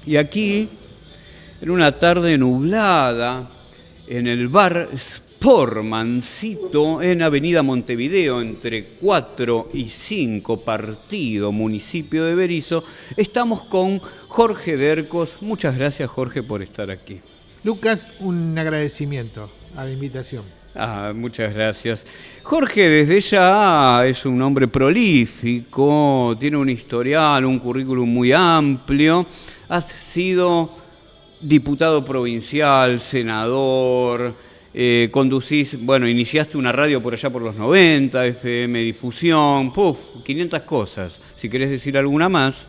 Y aquí, en una tarde nublada, en el bar Sportmancito, en Avenida Montevideo, entre 4 y 5, Partido, municipio de Berisso, estamos con Jorge Dercos. Muchas gracias, Jorge, por estar aquí. Lucas, un agradecimiento a la invitación. Muchas gracias. Jorge desde ya es un hombre prolífico, tiene un historial, un currículum muy amplio. Has sido diputado provincial, senador, iniciaste una radio por allá por los 90, FM Difusión, 500 cosas. Si querés decir alguna más.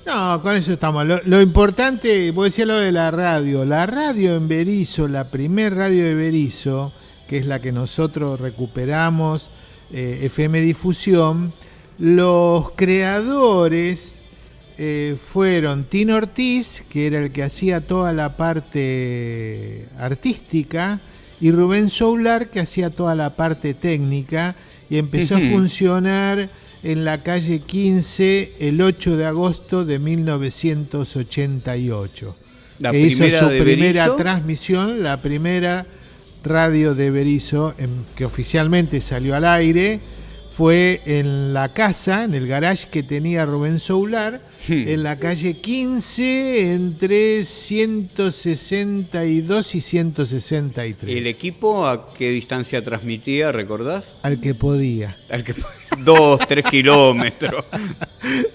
No, con eso estamos. Lo importante, vos decías lo de la radio. La radio en Berisso, la primer radio de Berisso, que es la que nosotros recuperamos, FM Difusión, los creadores fueron Tino Ortiz, que era el que hacía toda la parte artística, y Rubén Soular, que hacía toda la parte técnica, y empezó a funcionar en la calle 15 el 8 de agosto de 1988. Que hizo su primera transmisión, la primera radio de Berisso, que oficialmente salió al aire, fue en la casa, en el garage que tenía Rubén Soular, en la calle 15, entre 162 y 163. ¿Y el equipo a qué distancia transmitía, recordás? Al que podía. 2, 3 kilómetros.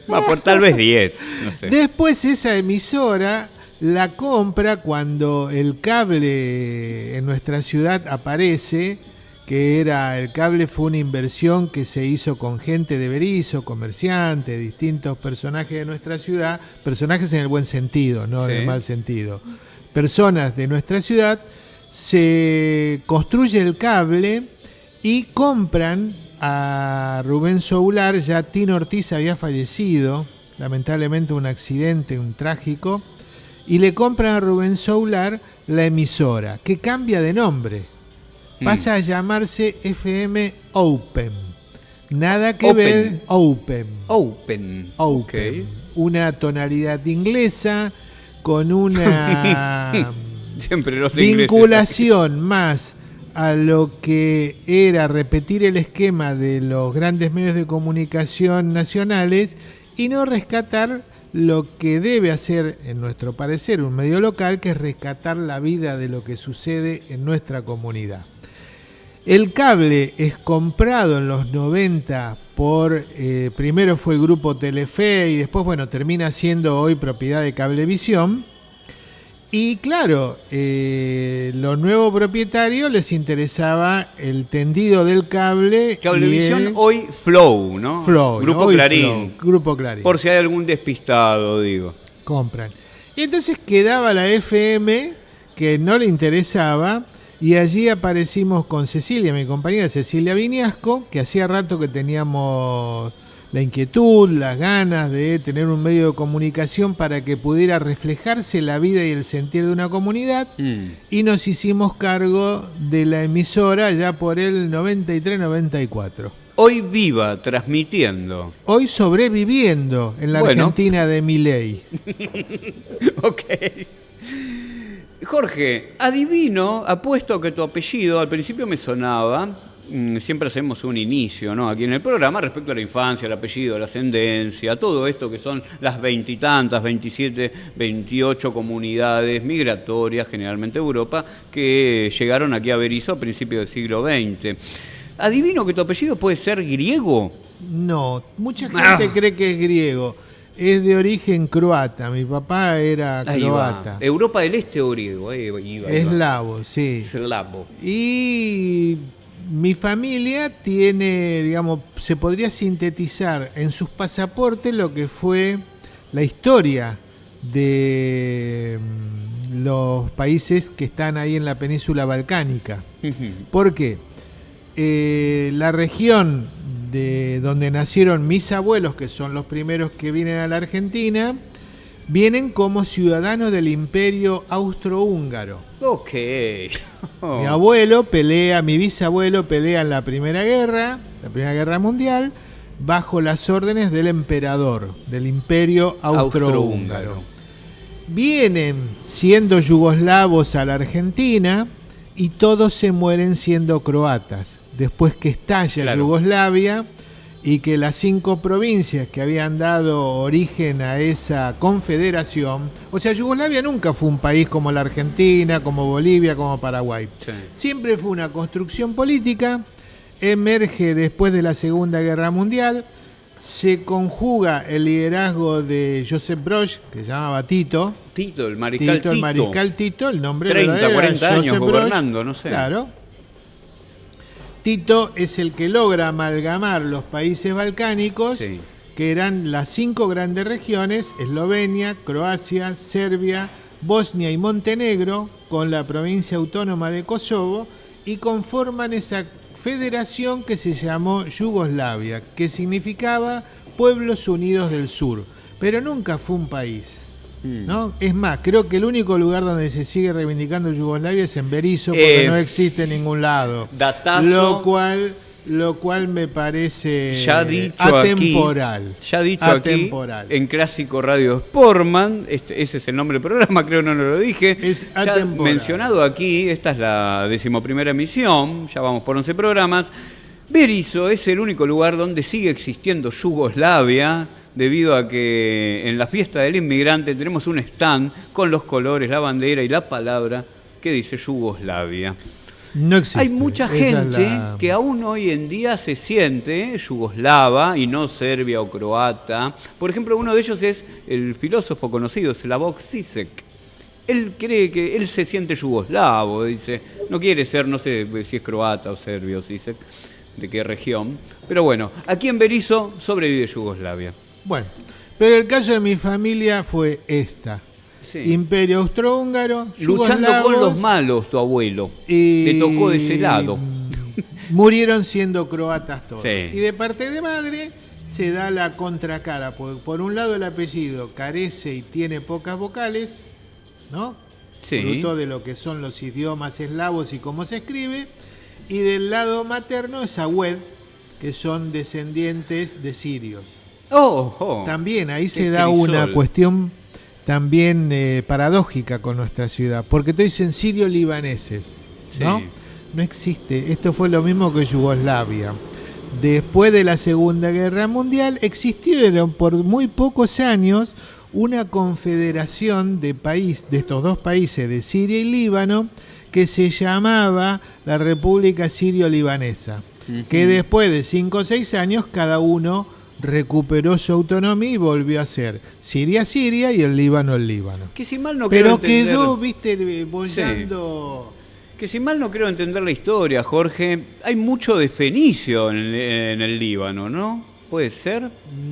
Por tal vez 10, no sé. Después esa emisora la compra cuando el cable en nuestra ciudad aparece, que el cable fue una inversión que se hizo con gente de Berisso, comerciantes, distintos personajes de nuestra ciudad, personajes en el buen sentido, no en el mal sentido. Personas de nuestra ciudad, se construye el cable y compran a Rubén Soular. Ya Tino Ortiz había fallecido, lamentablemente un accidente, un trágico, y le compran a Rubén Soular la emisora, que cambia de nombre. Pasa a llamarse FM Open. Nada que ver. Open. Okay. Una tonalidad inglesa con una vinculación más a lo que era repetir el esquema de los grandes medios de comunicación nacionales y no rescatar lo que debe hacer, en nuestro parecer, un medio local, que es rescatar la vida de lo que sucede en nuestra comunidad. El cable es comprado en los 90 por, primero fue el grupo Telefe y después, termina siendo hoy propiedad de Cablevisión. Y claro, los nuevos propietarios les interesaba el tendido del cable. Cablevisión hoy Flow, ¿no? Flow, Grupo Clarín. Grupo Clarín. Por si hay algún despistado, digo. Compran. Y entonces quedaba la FM, que no le interesaba. Y allí aparecimos con Cecilia, mi compañera Cecilia Viñasco, que hacía rato que teníamos la inquietud, las ganas de tener un medio de comunicación para que pudiera reflejarse la vida y el sentir de una comunidad. Y nos hicimos cargo de la emisora ya por el 93-94. Hoy viva, transmitiendo. Hoy sobreviviendo en la Argentina de Milei. Ok. Jorge, adivino, apuesto que tu apellido al principio me sonaba, siempre hacemos un inicio, ¿no?, aquí en el programa respecto a la infancia, el apellido, la ascendencia, todo esto que son las 20 y tantas, 27, 28 comunidades migratorias, generalmente de Europa, que llegaron aquí a Berisso a principios del siglo XX. Adivino que tu apellido puede ser griego. No, mucha gente cree que es griego. Es de origen croata, mi papá era croata. Europa del Este o griego, eslavo, sí. Eslavo. Y mi familia tiene, digamos, se podría sintetizar en sus pasaportes lo que fue la historia de los países que están ahí en la península balcánica. ¿Por qué? La región de donde nacieron mis abuelos, que son los primeros que vienen a la Argentina, vienen como ciudadanos del Imperio Austrohúngaro. Ok. Mi abuelo pelea, mi bisabuelo pelea en la Primera Guerra Mundial, bajo las órdenes del emperador del Imperio Austrohúngaro. Vienen siendo yugoslavos a la Argentina y todos se mueren siendo croatas. Después que estalla Yugoslavia y que las 5 provincias que habían dado origen a esa confederación, o sea, Yugoslavia nunca fue un país como la Argentina, como Bolivia, como Paraguay. Sí. Siempre fue una construcción política, emerge después de la Segunda Guerra Mundial, se conjuga el liderazgo de Josep Broz, que se llamaba Tito. Tito, el mariscal Tito. El mariscal Tito, el nombre 30, 40 años gobernando, no sé. Claro. Tito es el que logra amalgamar los países balcánicos, sí, que eran las 5 grandes regiones: Eslovenia, Croacia, Serbia, Bosnia y Montenegro, con la provincia autónoma de Kosovo, y conforman esa federación que se llamó Yugoslavia, que significaba Pueblos Unidos del Sur, pero nunca fue un país, ¿no? Es más, creo que el único lugar donde se sigue reivindicando Yugoslavia es en Berisso, porque no existe en ningún lado. Datazo. Lo cual me parece ya dicho atemporal. Aquí, ya dicho atemporal. Aquí en Clásico Radio Sportman, ese es el nombre del programa, creo no lo dije. Es ya atemporal. Mencionado aquí, esta es la 11ª emisión, ya vamos por 11 programas. Berisso es el único lugar donde sigue existiendo Yugoslavia, debido a que en la fiesta del inmigrante tenemos un stand con los colores, la bandera y la palabra que dice Yugoslavia. No existe. Hay mucha gente que aún hoy en día se siente yugoslava y no serbia o croata. Por ejemplo, uno de ellos es el filósofo conocido, Slavoj Žižek. Él cree que él se siente yugoslavo, dice, no quiere ser, no sé si es croata o serbio, Žižek, de qué región. Pero bueno, aquí en Berisso sobrevive Yugoslavia. Bueno, pero el caso de mi familia fue esta. Sí. Imperio Austrohúngaro, luchando con los malos, tu abuelo. Te tocó de ese lado. Murieron siendo croatas todos. Sí. Y de parte de madre se da la contracara. Por un lado el apellido carece y tiene pocas vocales, ¿no? Sí. Fruto de lo que son los idiomas eslavos y cómo se escribe. Y del lado materno es Agüed, que son descendientes de sirios. También ahí se da una cuestión también paradójica con nuestra ciudad, porque todos dicen sirio-libaneses, ¿no? Sí. No existe. Esto fue lo mismo que Yugoslavia. Después de la Segunda Guerra Mundial existieron por muy pocos años una confederación de estos dos países, de Siria y Líbano, que se llamaba la República Sirio-Libanesa, que después de 5 o 6 años cada uno recuperó su autonomía y volvió a ser Siria y el Líbano. Que si mal no pero entender, quedó, viste, bollando. Sí. Que si mal no creo entender la historia, Jorge, hay mucho de fenicio en el Líbano, ¿no? ¿Puede ser?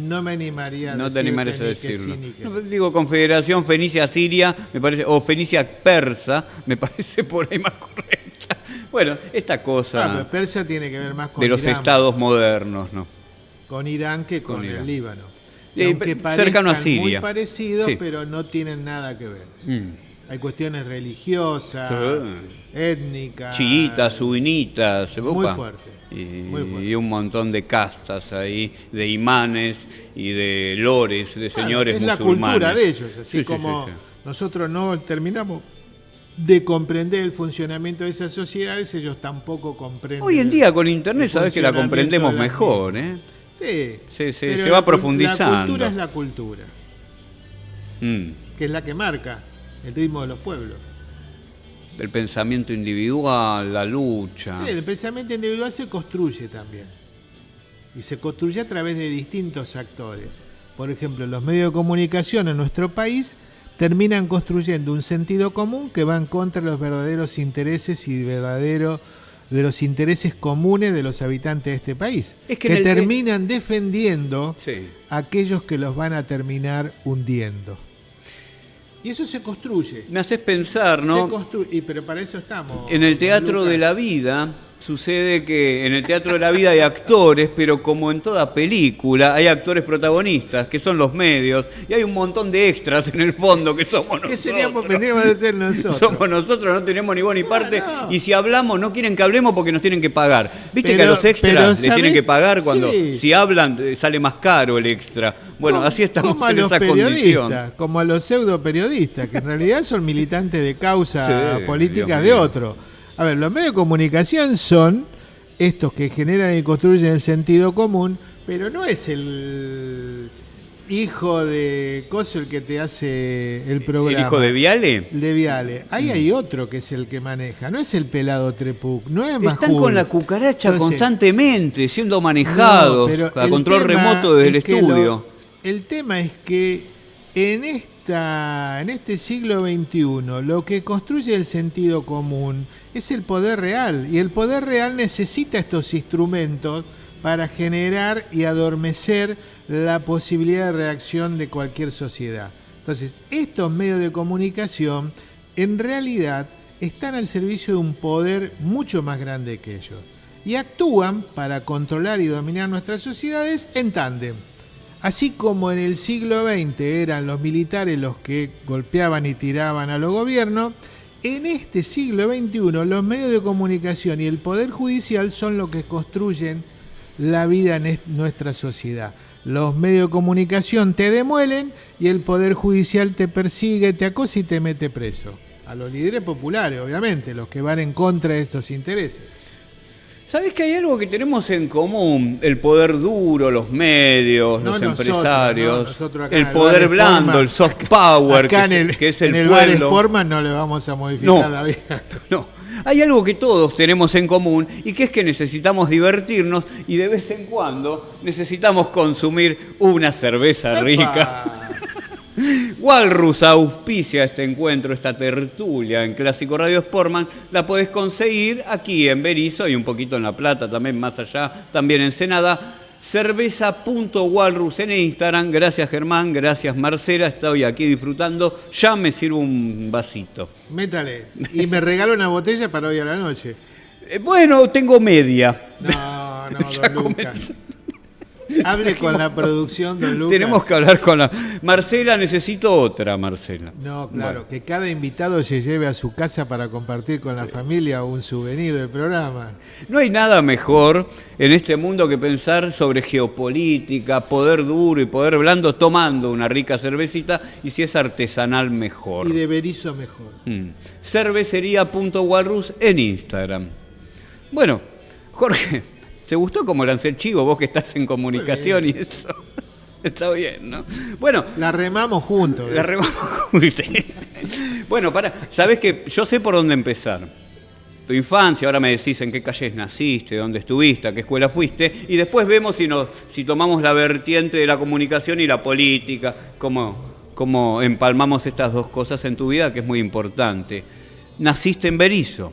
No me animaría a decirlo. No te animarías a decirlo. No, digo Confederación Fenicia-Siria, me parece, o Fenicia-Persa, me parece por ahí más correcta. Bueno, esta cosa pero Persa tiene que ver más con de los Irán, estados modernos, ¿no? Con Irán que con el Líbano. Aunque cercano a Siria. Muy parecidos, pero no tienen nada que ver. Hay cuestiones religiosas, étnicas. Chiitas, sunnitas. Muy fuerte. Y un montón de castas ahí, de imanes y de lores, de señores musulmanes. Es la cultura de ellos, así como nosotros no terminamos de comprender el funcionamiento de esas sociedades, ellos tampoco comprenden. Hoy en día con internet sabes que la comprendemos mejor, ¿eh? Sí, se va profundizando. La cultura es la cultura, que es la que marca el ritmo de los pueblos. El pensamiento individual, la lucha. Sí, el pensamiento individual se construye también. Y se construye a través de distintos actores. Por ejemplo, los medios de comunicación en nuestro país terminan construyendo un sentido común que va en contra de los verdaderos intereses de los intereses comunes de los habitantes de este país, que terminan defendiendo a aquellos que los van a terminar hundiendo. Y eso se construye. Me haces pensar, ¿no? Pero para eso estamos. En el teatro de la vida sucede que en el Teatro de la Vida hay actores, pero como en toda película, hay actores protagonistas, que son los medios, y hay un montón de extras en el fondo, que somos nosotros. ¿Qué tendríamos de ser nosotros? Somos nosotros, no tenemos ni voz ni parte, y si hablamos no quieren que hablemos porque nos tienen que pagar. ¿Viste que a los extras les tienen que pagar cuando si hablan sale más caro el extra? Bueno, así estamos en esa condición. Como a los pseudo periodistas, que en realidad son militantes de causa política de otro. A ver, los medios de comunicación son estos que generan y construyen el sentido común, pero no es el hijo de Coso el que te hace el programa. ¿El hijo de Viale? De Viale. Ahí hay otro que es el que maneja, no es el pelado Trepuc, no es más. Están con la cucaracha constantemente, siendo manejados a control remoto desde el estudio. El tema es que en este siglo XXI lo que construye el sentido común es el poder real, y el poder real necesita estos instrumentos para generar y adormecer la posibilidad de reacción de cualquier sociedad. Entonces, estos medios de comunicación en realidad están al servicio de un poder mucho más grande que ellos y actúan para controlar y dominar nuestras sociedades en tándem. Así como en el siglo XX eran los militares los que golpeaban y tiraban a los gobiernos, en este siglo XXI los medios de comunicación y el poder judicial son los que construyen la vida en nuestra sociedad. Los medios de comunicación te demuelen y el poder judicial te persigue, te acosa y te mete preso. A los líderes populares, obviamente, los que van en contra de estos intereses. ¿Sabés que hay algo que tenemos en común? El poder duro, los medios, los empresarios, el poder blando, el soft power, que es el pueblo. En el bar Sportman no le vamos a modificar la vida. No, hay algo que todos tenemos en común y que es que necesitamos divertirnos y de vez en cuando necesitamos consumir una cerveza rica. Walrus auspicia este encuentro, esta tertulia en Clásico Radio Sportman. La podés conseguir aquí en Berisso y un poquito en La Plata, también más allá, también en Ensenada. Cerveza.walrus en Instagram. Gracias Germán, gracias Marcela, estoy aquí disfrutando. Ya me sirvo un vasito. Métale. Y me regalo una botella para hoy a la noche. Bueno, tengo media. No, don Lucas. Hable con la producción, don Lucas. Tenemos que hablar con la... Marcela, necesito otra, Marcela. No, claro, bueno. Que cada invitado se lleve a su casa para compartir con la familia un souvenir del programa. No hay nada mejor en este mundo que pensar sobre geopolítica, poder duro y poder blando, tomando una rica cervecita, y si es artesanal, mejor. Y de Berisso, mejor. Cervecería.walrus en Instagram. Bueno, Jorge... ¿Te gustó cómo lancé el chivo, vos que estás en comunicación y eso? Está bien, ¿no? Bueno. La remamos juntos. La remamos juntos. Bueno, sabés que yo sé por dónde empezar. Tu infancia, ahora me decís en qué calles naciste, dónde estuviste, a qué escuela fuiste, y después vemos si tomamos la vertiente de la comunicación y la política, cómo empalmamos estas dos cosas en tu vida, que es muy importante. Naciste en Berisso.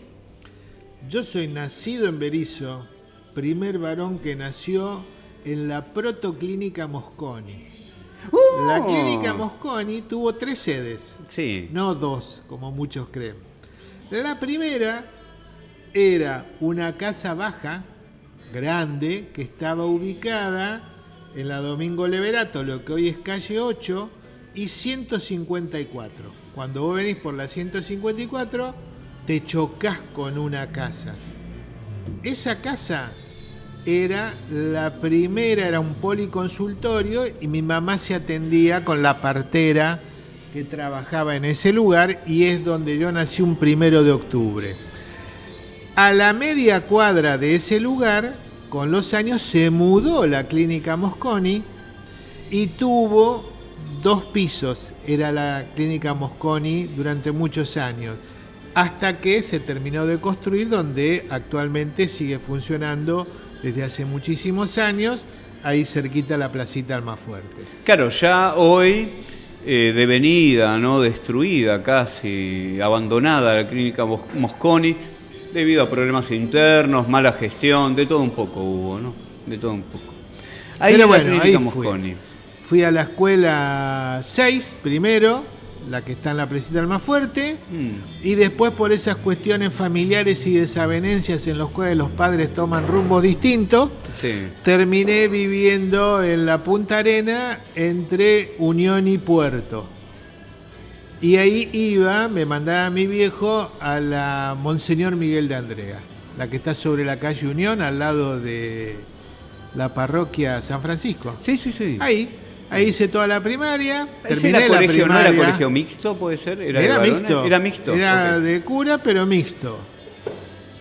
Yo soy nacido en Berisso. Primer varón que nació en la protoclínica Mosconi. La clínica Mosconi tuvo 3 sedes, no 2, como muchos creen. La primera era una casa baja, grande, que estaba ubicada en la Domingo Leverato, lo que hoy es calle 8, y 154. Cuando vos venís por la 154, te chocás con una casa. Esa casa... era la primera, era un policonsultorio y mi mamá se atendía con la partera que trabajaba en ese lugar y es donde yo nací un 1 de octubre. A la media cuadra de ese lugar, con los años, se mudó la clínica Mosconi y tuvo 2 pisos. Era la clínica Mosconi durante muchos años, hasta que se terminó de construir, donde actualmente sigue funcionando desde hace muchísimos años, ahí cerquita la placita Almafuerte. Claro, ya hoy devenida, ¿no? Destruida casi, abandonada la clínica Mosconi, debido a problemas internos, mala gestión, de todo un poco hubo, ¿no? De todo un poco. Ahí. Pero bueno, ahí Mosconi. Fui a la escuela 6 primero, la que está en la Placita Almafuerte, y después por esas cuestiones familiares y desavenencias en los cuales los padres toman rumbos distintos, terminé viviendo en la Punta Arena entre Unión y Puerto. Y ahí me mandaba mi viejo a la Monseñor Miguel de Andrea, la que está sobre la calle Unión, al lado de la parroquia San Francisco. Sí, sí, sí. Ahí hice toda la primaria. Terminé la primaria. ¿No era colegio mixto, puede ser? Era mixto. Era mixto. Era de cura, pero mixto.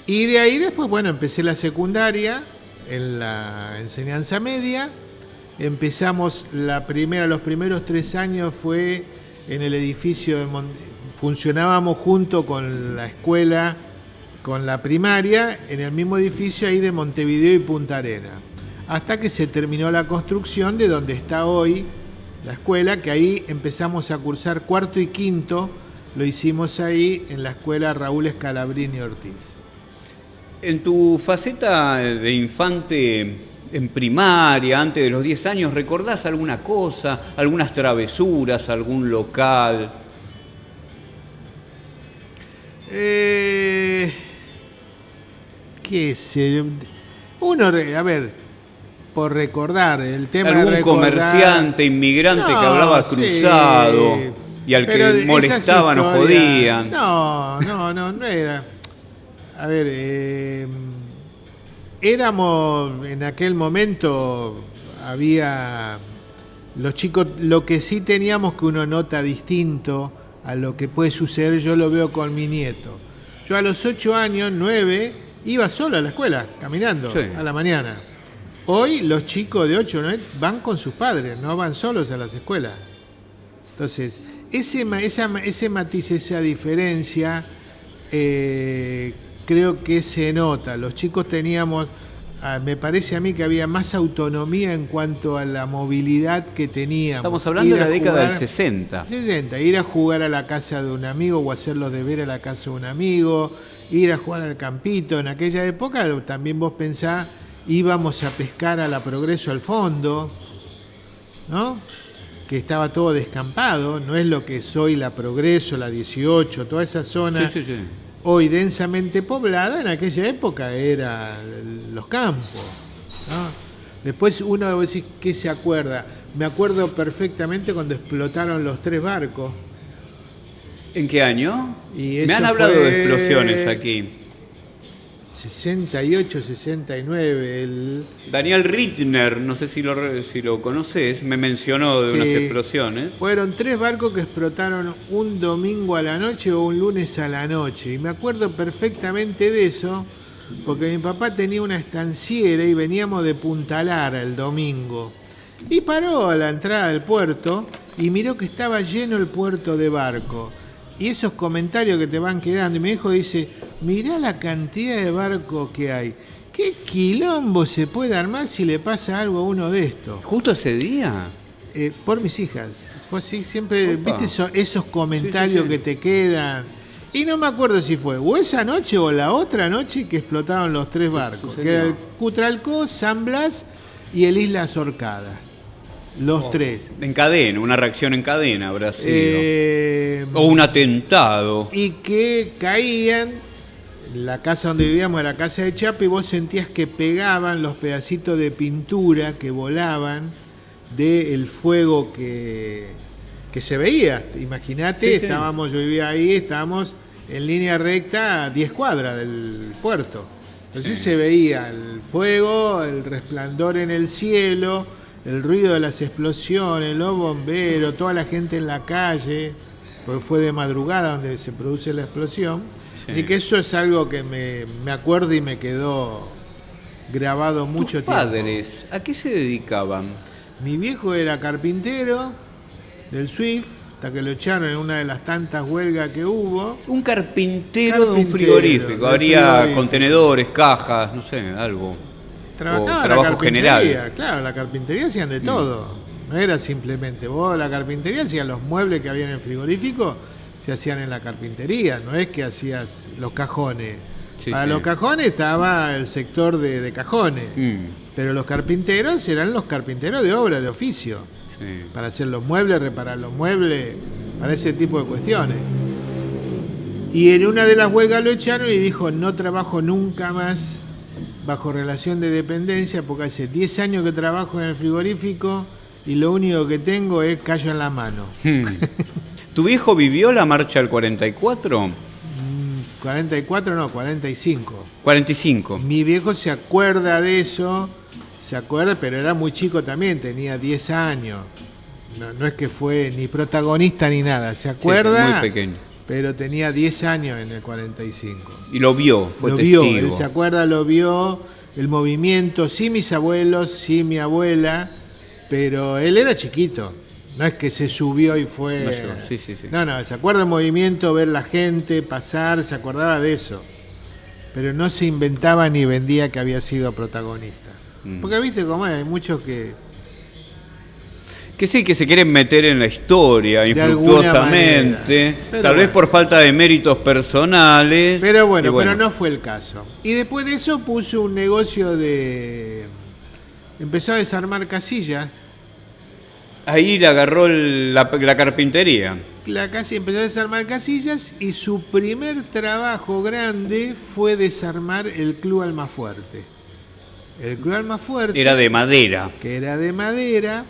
Y de ahí después, empecé la secundaria en la enseñanza media. Empezamos los primeros 3 años fue en el edificio funcionábamos junto con la escuela, con la primaria, en el mismo edificio ahí de Montevideo y Punta Arena. Hasta que se terminó la construcción de donde está hoy la escuela, que ahí empezamos a cursar cuarto y quinto, lo hicimos ahí en la escuela Raúl Scalabrini Ortiz. En tu faceta de infante en primaria, antes de los 10 años, ¿recordás alguna cosa, algunas travesuras, algún local? ¿Qué sé? Uno, a ver, por recordar, el tema de ¿Algún recordar, comerciante, inmigrante que hablaba cruzado y al que molestaban o jodían? No era. A ver, éramos, en aquel momento, había los chicos, lo que sí teníamos que uno nota distinto a lo que puede suceder, yo lo veo con mi nieto. Yo a los 8 años, 9, iba solo a la escuela, caminando, a la mañana. Hoy los chicos de 8 o 9 van con sus padres, no van solos a las escuelas. Entonces, ese matiz, esa diferencia, creo que se nota. Los chicos teníamos, me parece a mí que había más autonomía en cuanto a la movilidad que teníamos. Estamos hablando de la década del 60. Ir a jugar a la casa de un amigo o hacer los deberes a la casa de un amigo, ir a jugar al campito. En aquella época también vos pensás, íbamos a pescar a la Progreso al fondo, ¿no? Que estaba todo descampado, no es lo que es hoy la Progreso, la 18, toda esa zona. Sí. Hoy densamente poblada, en aquella época eran los campos, ¿no? Después uno decir ¿qué se acuerda? Me acuerdo perfectamente cuando explotaron los 3 barcos. ¿En qué año? Me han hablado de explosiones aquí. 68, 69. Daniel Rittner, no sé si lo conoces, me mencionó de unas explosiones. Fueron 3 barcos que explotaron un domingo a la noche o un lunes a la noche. Y me acuerdo perfectamente de eso, porque mi papá tenía una estanciera y veníamos de Punta Lara el domingo. Y paró a la entrada del puerto y miró que estaba lleno el puerto de barcos. Y esos comentarios que te van quedando. Y mi hijo dice, mirá la cantidad de barcos que hay. ¿Qué quilombo se puede armar si le pasa algo a uno de estos? ¿Justo ese día? Por mis hijas. Fue así, siempre, viste esos comentarios que te quedan. Y no me acuerdo si fue o esa noche o la otra noche que explotaron los 3 barcos. Que era el Cutralcó, San Blas y el Islas Orcadas. Los 3. En cadena, una reacción en cadena habrá sido. O un atentado. Y que caían, la casa donde vivíamos era casa de chapa y vos sentías que pegaban los pedacitos de pintura que volaban del fuego que se veía. Imagínate, yo vivía ahí, estábamos en línea recta a 10 cuadras del puerto. Entonces se veía el fuego, el resplandor en el cielo, el ruido de las explosiones, los bomberos, toda la gente en la calle, porque fue de madrugada donde se produce la explosión. Así que eso es algo que me acuerdo y me quedó grabado mucho tiempo. ¿Tus padres a qué se dedicaban? Mi viejo era carpintero del SWIFT, hasta que lo echaron en una de las tantas huelgas que hubo. Un carpintero de un frigorífico. Habría contenedores, cajas, no sé, algo. Trabajaba en la carpintería, general. Claro, la carpintería hacían de todo. No era simplemente vos, la carpintería hacían los muebles que había en el frigorífico, se hacían en la carpintería, no es que hacías los cajones. Para los cajones estaba el sector de cajones, pero los carpinteros eran los carpinteros de obra, de oficio. Para hacer los muebles, reparar los muebles, para ese tipo de cuestiones. Y en una de las huelgas lo echaron y dijo, no trabajo nunca más bajo relación de dependencia, porque hace 10 años que trabajo en el frigorífico y lo único que tengo es callo en la mano. ¿Tu viejo vivió la marcha del 44? 44 no, 45. 45. Mi viejo se acuerda de eso, pero era muy chico también, tenía 10 años. No es que fue ni protagonista ni nada, se acuerda, sí, muy pequeño. Pero tenía 10 años en el 45. Y lo vio, fue lo testigo. Vio, él se acuerda, lo vio, el movimiento, sí mis abuelos, sí mi abuela, pero él era chiquito. No es que se subió y fue... Sí. No, se acuerda del movimiento, ver la gente pasar, se acordaba de eso. Pero no se inventaba ni vendía que había sido protagonista. Porque viste cómo hay muchos que sí, que se quieren meter en la historia infructuosamente, tal vez por falta de méritos personales. Pero bueno, pero no fue el caso. Y después de eso puso un negocio de... Empezó a desarmar casillas. Ahí le agarró la carpintería. Empezó a desarmar casillas y su primer trabajo grande fue desarmar el Club Almafuerte. El Club Almafuerte... Era de madera. Que era de madera.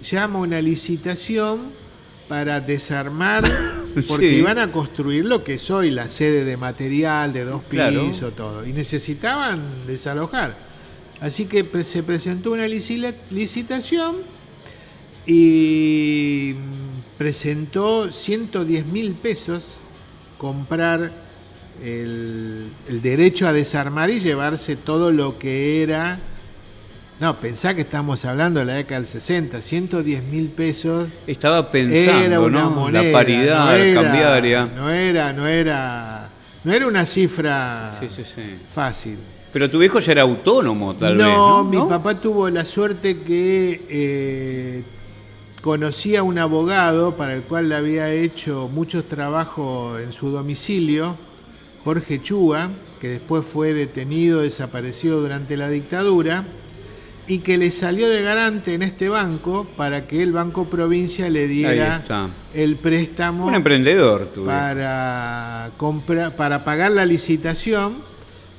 Llama una licitación para desarmar, porque sí. Iban a construir lo que es hoy la sede de material, de 2 pisos, claro. Todo. Y necesitaban desalojar. Así que se presentó una licitación y presentó 110.000 pesos comprar el derecho a desarmar y llevarse todo lo que era... No, pensá que estamos hablando de la década del 60, 110.000 pesos. Estaba pensando, era una ¿no? Moneda, la paridad cambiaria. No era una cifra fácil. Pero tu viejo ya era autónomo, tal vez, ¿no? No, mi papá tuvo la suerte que conocía a un abogado para el cual le había hecho muchos trabajos en su domicilio, Jorge Chúa, que después fue detenido, desaparecido durante la dictadura, y que le salió de garante en este banco para que el Banco Provincia le diera el préstamo. Un emprendedor, tú. Para pagar la licitación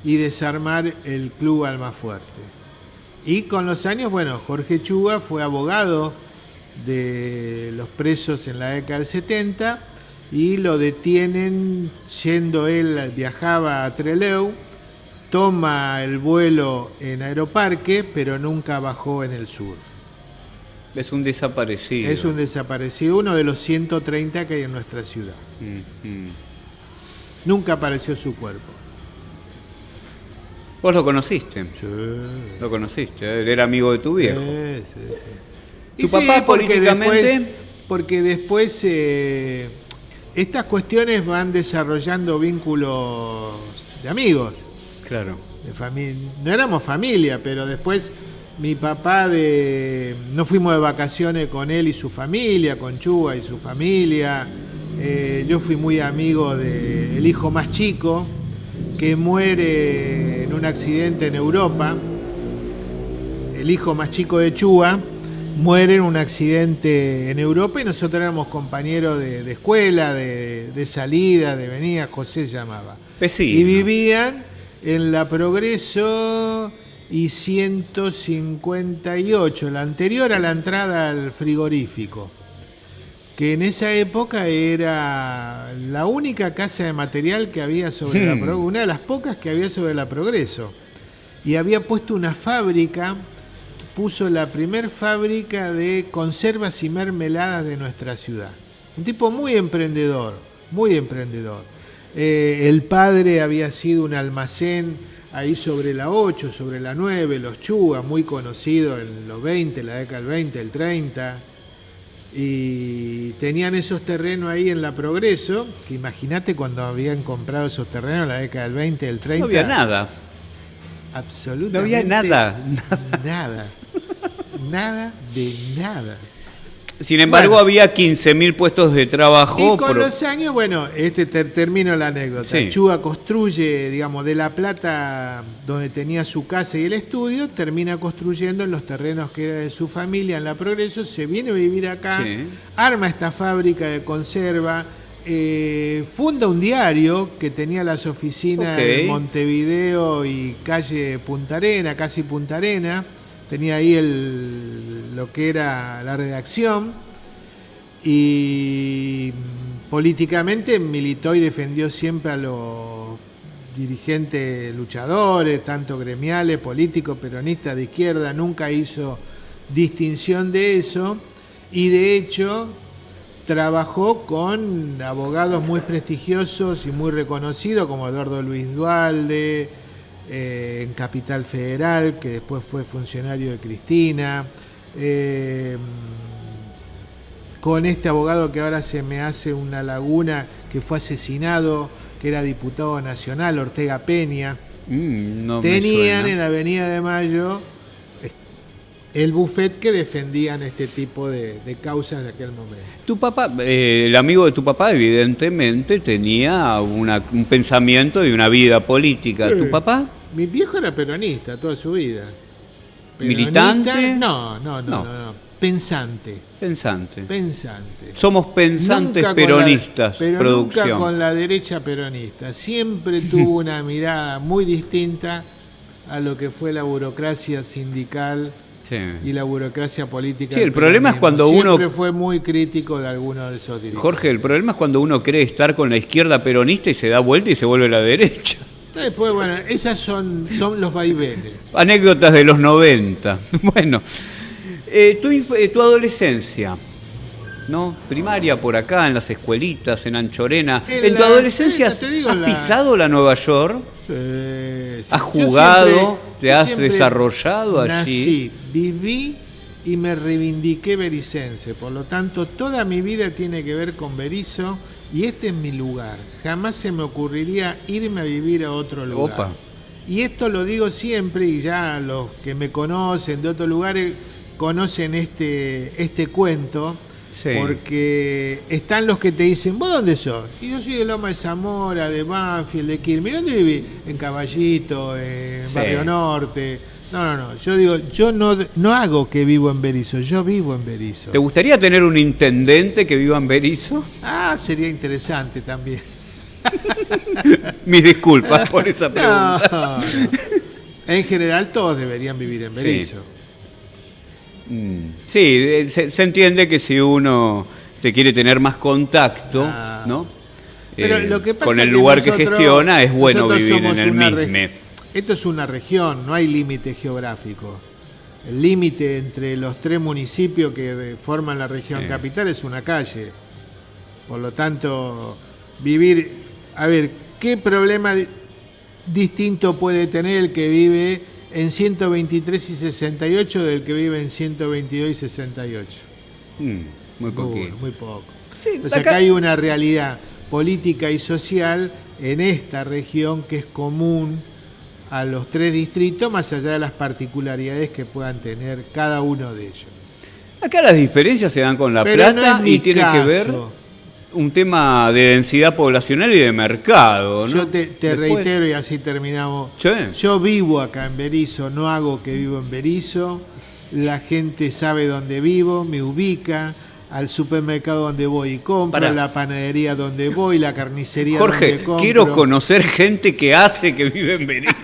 y desarmar el Club Almafuerte. Y con los años, bueno, Jorge Chúa fue abogado de los presos en la década del 70 y lo detienen él viajaba a Trelew, toma el vuelo en Aeroparque, pero nunca bajó en el sur. Es un desaparecido. Es un desaparecido, uno de los 130 que hay en nuestra ciudad. Nunca apareció su cuerpo. ¿Vos lo conociste? Sí. Lo conociste, él era amigo de tu viejo. Sí. ¿Tu papá políticamente? Porque después estas cuestiones van desarrollando vínculos de amigos. Claro. De familia. No éramos familia, pero después mi papá no fuimos de vacaciones con él y su familia, con Chúa y su familia. Yo fui muy amigo del hijo más chico, que muere en un accidente en Europa. El hijo más chico de Chúa muere en un accidente en Europa y nosotros éramos compañeros de escuela, de salida, de venida. José se llamaba. Vecino. Y vivían en la Progreso y 158, la anterior a la entrada al frigorífico, que en esa época era la única casa de material que había sobre la Progreso, una de las pocas que había sobre la Progreso. Y había puesto una fábrica, puso la primer fábrica de conservas y mermeladas de nuestra ciudad. Un tipo muy emprendedor, muy emprendedor. El padre había sido un almacén ahí sobre la 8, sobre la 9, los Chúa, muy conocido en los 20, la década del 20, el 30. Y tenían esos terrenos ahí en la Progreso, que imagínate cuando habían comprado esos terrenos en la década del 20, del 30. No había nada. Absolutamente. No había nada. Nada. Nada de nada. Sin embargo, Bueno. había 15.000 puestos de trabajo. Y con los años, bueno, termino la anécdota. Sí. Chuga construye, digamos, de La Plata, donde tenía su casa y el estudio, termina construyendo en los terrenos que era de su familia, en La Progreso, se viene a vivir acá, Sí. arma esta fábrica de conserva, funda un diario que tenía las oficinas Ok. en Montevideo y calle Punta Arena, casi Punta Arena, tenía ahí lo que era la redacción. Y políticamente militó y defendió siempre a los dirigentes luchadores, tanto gremiales, políticos, peronistas de izquierda, nunca hizo distinción de eso y de hecho trabajó con abogados muy prestigiosos y muy reconocidos como Eduardo Luis Duhalde, en Capital Federal, que después fue funcionario de Cristina, con este abogado que ahora se me hace una laguna, que fue asesinado, que era diputado nacional, Ortega Peña. No me Tenían suena. en la Avenida de Mayo el buffet que defendían este tipo de causas de aquel momento. Tu papá, el amigo de tu papá, evidentemente tenía un pensamiento y una vida política. ¿Tu papá? Mi viejo era peronista toda su vida. ¿Militante? No. Pensante. Pensante. Pensante. Somos pensantes Nunca con peronistas, pero producción. nunca con la derecha peronista. Siempre tuvo una mirada muy distinta a lo que fue la burocracia sindical Sí. y la burocracia política. Sí, del el problema es peronismo. cuando Siempre uno- fue muy crítico de algunos de esos dirigentes. Jorge, el problema es cuando uno cree estar con la izquierda peronista y se da vuelta y se vuelve a la derecha. Después, bueno, esas son los vaivenes. Anécdotas de los 90. Bueno, tu adolescencia, ¿no? Primaria por acá, en las escuelitas, en Anchorena. ¿En tu adolescencia te digo, has pisado la Nueva York? Sí, sí. ¿Has Yo jugado? siempre- ¿Te yo has siempre desarrollado allí? Nací, viví y me reivindiqué bericense. Por lo tanto, toda mi vida tiene que ver con Berisso y este es mi lugar. Jamás se me ocurriría irme a vivir a otro lugar. Opa. Y esto lo digo siempre y ya los que me conocen de otros lugares conocen este cuento. Sí. Porque están los que te dicen, ¿vos dónde sos? Y yo soy de Loma de Zamora, de Banfield, de Quilmes. ¿Dónde viví? En Caballito, en Sí. Barrio Norte. No. Yo digo, yo no hago que vivo en Berisso, yo vivo en Berisso. ¿Te gustaría tener un intendente que viva en Berisso? Ah, sería interesante también. Mis disculpas por esa pregunta. No. En general todos deberían vivir en Sí. Berisso. Sí, se entiende que si uno te quiere tener más contacto, Ah. ¿no? Pero lo que pasa con el es lugar que nosotros- gestiona es bueno nosotros vivir en somos el una mismo. Esto es una región, no hay límite geográfico. El límite entre los tres municipios que forman la región Sí. capital es una calle. Por lo tanto, vivir... A ver, ¿qué problema distinto puede tener el que vive en 123 y 68 del que vive en 122 y 68? Muy poquito. Muy poco. Sí, Entonces acá- acá hay una realidad política y social en esta región que es común a los tres distritos, más allá de las particularidades que puedan tener cada uno de ellos. Acá las diferencias se dan con La Pero no Plata es mi y tiene que ver caso. un tema de densidad poblacional y de mercado, ¿no? Yo te Después- reitero y así terminamos. Sí. Yo vivo acá en Berisso, no hago que vivo en Berisso. La gente sabe dónde vivo, me ubica, al supermercado donde voy y compro, Pará. a la panadería donde voy, la carnicería Jorge, donde compro. quiero conocer gente que hace que vive en Berisso.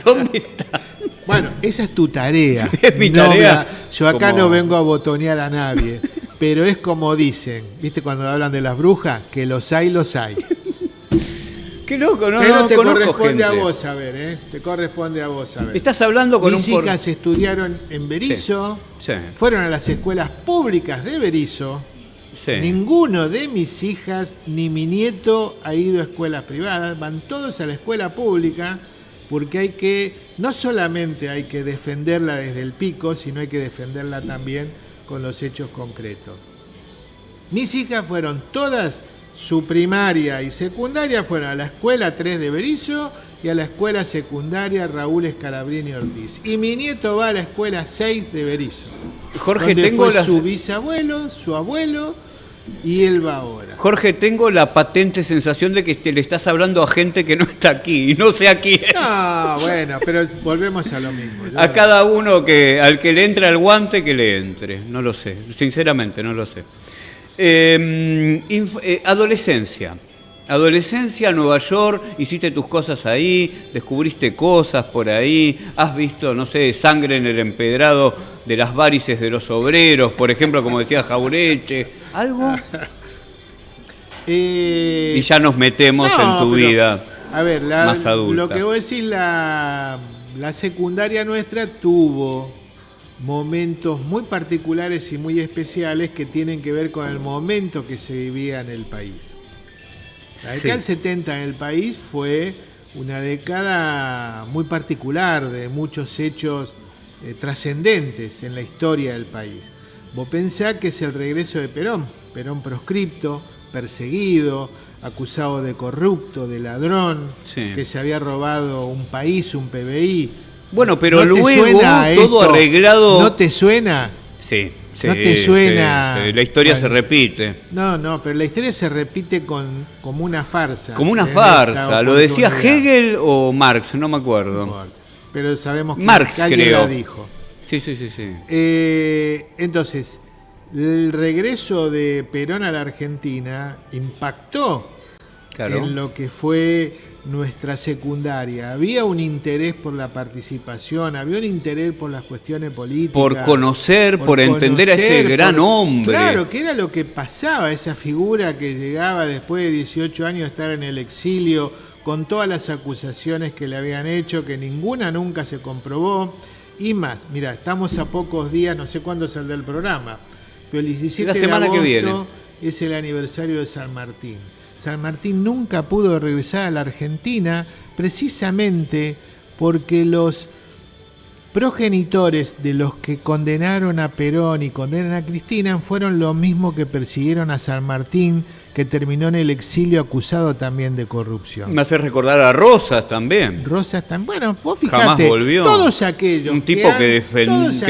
¿Dónde está? Bueno, esa es tu tarea. Es mi No, tarea. yo acá Como- no vengo a botonear a nadie, pero es como dicen, ¿viste cuando hablan de las brujas? Que los hay, los hay. Qué loco, no, pero no te conozco corresponde gente. a vos saber, ¿eh? Te corresponde a vos saber. Estás hablando con Mis un... por- hijas estudiaron en Berisso, Sí. fueron a las escuelas públicas de Berisso. Sí. Ninguno de mis hijas ni mi nieto ha ido a escuelas privadas, van todos a la escuela pública porque no solamente hay que defenderla desde el pico, sino hay que defenderla también con los hechos concretos. Mis hijas fueron todas su primaria y secundaria fueron a la escuela 3 de Berisso y a la escuela secundaria Raúl Scalabrini Ortiz. Y mi nieto va a la escuela 6 de Berisso. Jorge, donde tengo fue su bisabuelo, su abuelo, y él va ahora. Jorge, tengo la patente sensación de que le estás hablando a gente que no está aquí y no sé a quién. No, bueno, pero volvemos a lo mismo. A cada uno al que le entre al guante, que le entre. No lo sé, sinceramente no lo sé. Adolescencia. Adolescencia, Nueva York, hiciste tus cosas ahí, descubriste cosas por ahí, has visto, no sé, sangre en el empedrado de las varices de los obreros, por ejemplo, como decía Jaureche, ¿algo? Y ya nos metemos en tu vida. A ver, más adulta. Lo que voy a decir, la secundaria nuestra tuvo momentos muy particulares y muy especiales que tienen que ver con el momento que se vivía en el país. La década del 70 en el país fue una década muy particular de muchos hechos trascendentes en la historia del país. Vos pensás que es el regreso de Perón proscripto, perseguido, acusado de corrupto, de ladrón, que se había robado un país, un PBI. Bueno, pero ¿No luego todo esto? Arreglado... ¿No te suena? Sí. ¿No te suena? Sí. La historia se repite. No, pero la historia se repite como una farsa. Como una farsa. ¿Lo decía Hegel o Marx? No me acuerdo. No, pero sabemos que Marx, alguien la dijo. Sí. Entonces, el regreso de Perón a la Argentina impactó en lo que fue nuestra secundaria. Había un interés por la participación, había un interés por las cuestiones políticas. Por conocer, por entender a ese gran hombre. Claro, que era lo que pasaba, esa figura que llegaba después de 18 años de estar en el exilio, con todas las acusaciones que le habían hecho, que ninguna nunca se comprobó. Y más, mira, estamos a pocos días, no sé cuándo saldrá el programa, pero el 17 de agosto es el aniversario de San Martín. San Martín nunca pudo regresar a la Argentina precisamente porque los progenitores de los que condenaron a Perón y condenan a Cristina fueron los mismos que persiguieron a San Martín, que terminó en el exilio acusado también de corrupción. Me hace recordar a Rosas también. Rosas también. Bueno, vos fijate, jamás volvió. Todos aquellos un tipo que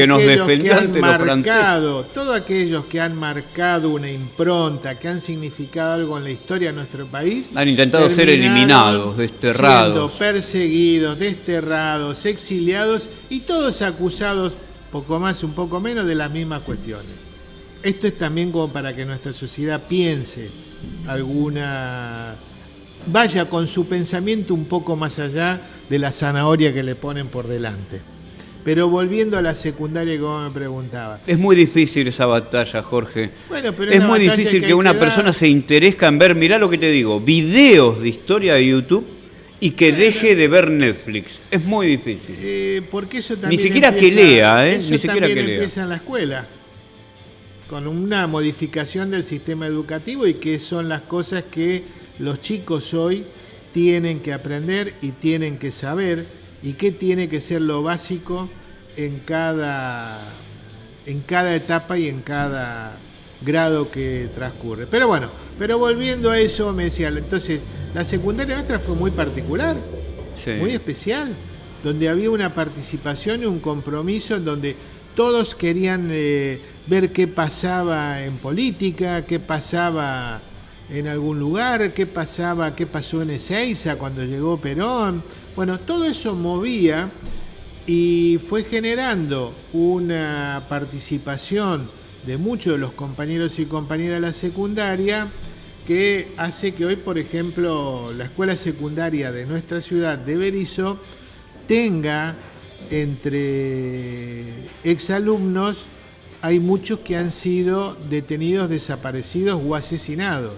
nos defendió ante los franceses. Todos aquellos que han marcado una impronta, que han significado algo en la historia de nuestro país, han intentado ser eliminados, desterrados. Siendo perseguidos, desterrados, exiliados y todos acusados, poco más, un poco menos, de las mismas cuestiones. Esto es también como para que nuestra sociedad piense vaya con su pensamiento un poco más allá de la zanahoria que le ponen por delante. Pero volviendo a la secundaria que vos me preguntabas. Es muy difícil esa batalla, Jorge. Bueno, pero es muy difícil que una persona se interese en ver, mirá lo que te digo, videos de historia de YouTube y que deje de ver Netflix. Es muy difícil. Porque eso también ni siquiera que lea, Eso ni siquiera también que lea. Empieza en la escuela, con una modificación del sistema educativo y que son las cosas que los chicos hoy tienen que aprender y tienen que saber y qué tiene que ser lo básico en cada etapa y en cada grado que transcurre. Pero bueno, volviendo a eso, me decía, entonces la secundaria nuestra fue muy particular, muy especial, donde había una participación y un compromiso en donde todos querían ver qué pasaba en política, qué pasaba en algún lugar, qué pasó en Ezeiza cuando llegó Perón. Bueno, todo eso movía y fue generando una participación de muchos de los compañeros y compañeras de la secundaria que hace que hoy, por ejemplo, la escuela secundaria de nuestra ciudad de Berisso tenga entre exalumnos, hay muchos que han sido detenidos, desaparecidos o asesinados,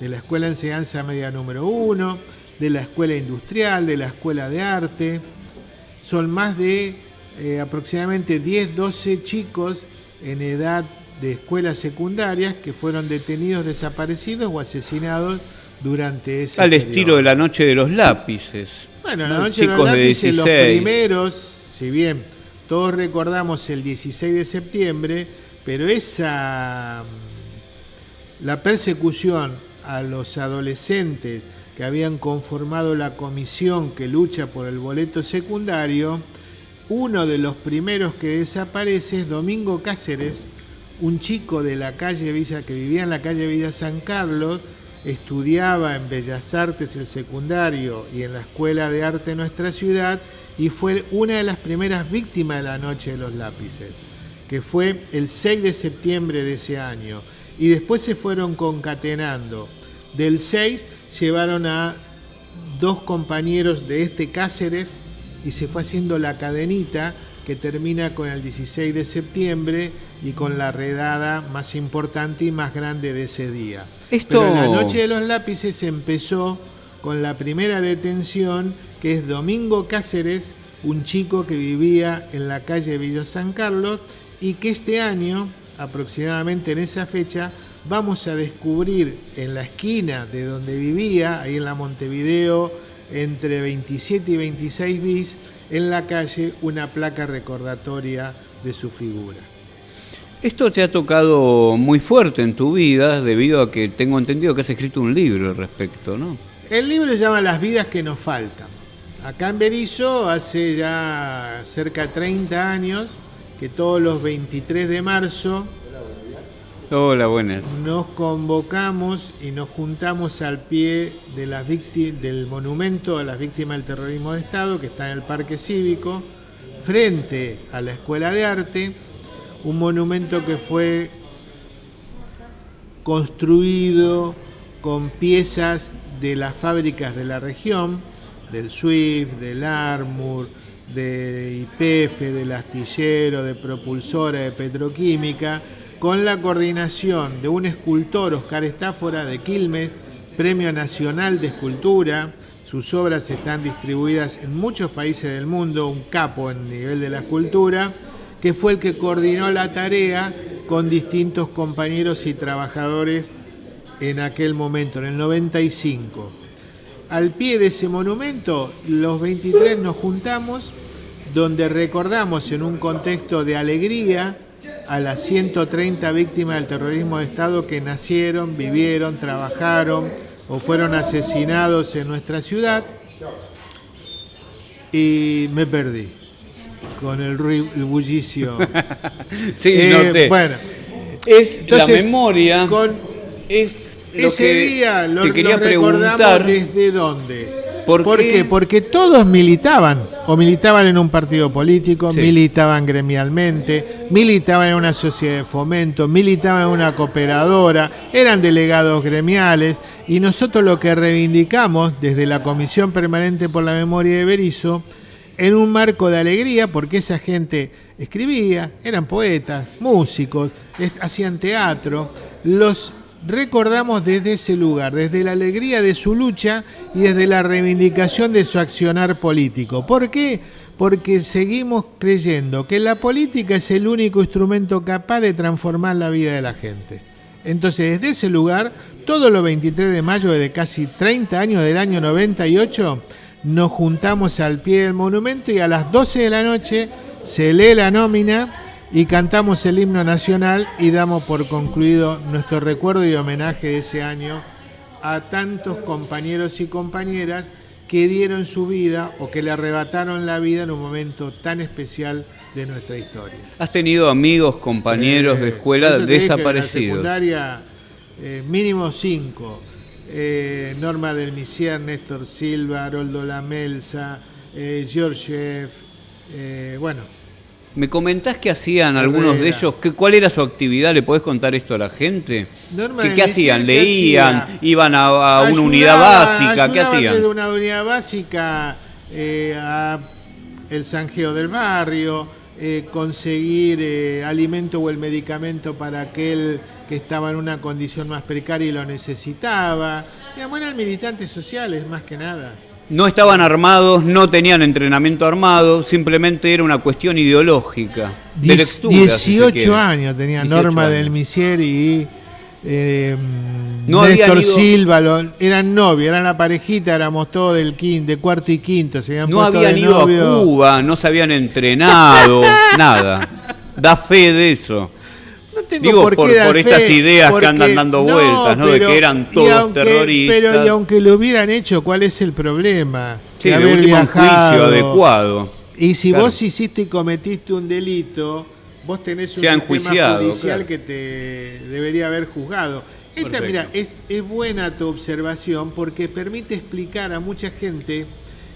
de la Escuela de Enseñanza Media número 1, de la Escuela Industrial, de la Escuela de Arte. Son más de aproximadamente 10, 12 chicos en edad de escuelas secundarias que fueron detenidos, desaparecidos o asesinados durante ese al periodo. Estilo de la noche de los lápices. Bueno, la noche de los lápices, los primeros, si bien todos recordamos el 16 de septiembre, pero la persecución a los adolescentes que habían conformado la comisión que lucha por el boleto secundario, uno de los primeros que desaparece es Domingo Cáceres, un chico de la calle Villa, que vivía en la calle Villa San Carlos, estudiaba en Bellas Artes el secundario y en la Escuela de Arte de nuestra ciudad, y fue una de las primeras víctimas de la Noche de los Lápices, que fue el 6 de septiembre de ese año. Y después se fueron concatenando. Del 6 llevaron a 2 compañeros de este Cáceres y se fue haciendo la cadenita que termina con el 16 de septiembre y con la redada más importante y más grande de ese día. Pero la Noche de los Lápices empezó con la primera detención, que es Domingo Cáceres, un chico que vivía en la calle Villa San Carlos, y que este año, aproximadamente en esa fecha, vamos a descubrir en la esquina de donde vivía, ahí en la Montevideo, entre 27 y 26 bis, en la calle, una placa recordatoria de su figura. Esto te ha tocado muy fuerte en tu vida, debido a que tengo entendido que has escrito un libro al respecto, ¿no? El libro se llama Las vidas que nos faltan. Acá en Berisso, hace ya cerca de 30 años, que todos los 23 de marzo Hola, buenas. nos convocamos y nos juntamos al pie de del monumento a las víctimas del terrorismo de Estado, que está en el Parque Cívico, frente a la Escuela de Arte, un monumento que fue construido con piezas de las fábricas de la región, del SWIFT, del Armour, de YPF, del Astillero, de Propulsora, de Petroquímica, con la coordinación de un escultor, Oscar Estáfora, de Quilmes, Premio Nacional de Escultura. Sus obras están distribuidas en muchos países del mundo, un capo en nivel de la escultura, que fue el que coordinó la tarea con distintos compañeros y trabajadores en aquel momento, en el 95. Al pie de ese monumento, los 23 nos juntamos, donde recordamos en un contexto de alegría a las 130 víctimas del terrorismo de Estado que nacieron, vivieron, trabajaron o fueron asesinados en nuestra ciudad. Y me perdí con el bullicio. Sí, noté. Bueno, es entonces, la memoria. Es lo ese que día te quería recordamos preguntar. ¿desde dónde? ¿Por qué? Porque todos militaban, o militaban en un partido político, sí, militaban gremialmente, militaban en una sociedad de fomento, militaban en una cooperadora, eran delegados gremiales, y nosotros lo que reivindicamos desde la Comisión Permanente por la Memoria de Berisso, en un marco de alegría, porque esa gente escribía, eran poetas, músicos, hacían teatro, los recordamos desde ese lugar, desde la alegría de su lucha y desde la reivindicación de su accionar político. ¿Por qué? Porque seguimos creyendo que la política es el único instrumento capaz de transformar la vida de la gente. Entonces, desde ese lugar, todos los 23 de mayo de casi 30 años del año 98, nos juntamos al pie del monumento y a las 12 de la noche se lee la nómina y cantamos el himno nacional y damos por concluido nuestro recuerdo y homenaje de ese año a tantos compañeros y compañeras que dieron su vida o que le arrebataron la vida en un momento tan especial de nuestra historia. ¿Has tenido amigos, compañeros de escuela desaparecidos? En la secundaria, mínimo 5. Norma del Misier, Néstor Silva, Haroldo Lamelsa, Georgiev, bueno. ¿Me comentás qué hacían algunos de ellos? ¿Cuál era su actividad? ¿Le podés contar esto a la gente? ¿Qué hacían? ¿Leían? ¿Iban a una unidad básica? ¿Qué hacían? Desde una unidad básica a el zanjeo del barrio, conseguir alimento o el medicamento para aquel que estaba en una condición más precaria y lo necesitaba. Digamos, eran militantes sociales, más que nada. No estaban armados, no tenían entrenamiento armado, simplemente era una cuestión ideológica, de lectura. 18 años tenía 18 Norma años. Del Misier y Néstor Silva, eran novios, eran la parejita, éramos todos de cuarto y quinto. No habían ido a Cuba, no se habían entrenado, nada. Da fe de eso. No tengo Digo, por qué dar por estas fe, ideas porque, que andan dando vueltas, ¿no? De que eran todos terroristas. Pero y aunque lo hubieran hecho, ¿cuál es el problema? Sí, de de haber último, un juicio viajado. adecuado. Y si Claro. vos hiciste y cometiste un delito, vos tenés un Se ha sistema enjuiciado, judicial claro. que te debería haber juzgado. Esta, Perfecto. mira, es buena tu observación porque permite explicar a mucha gente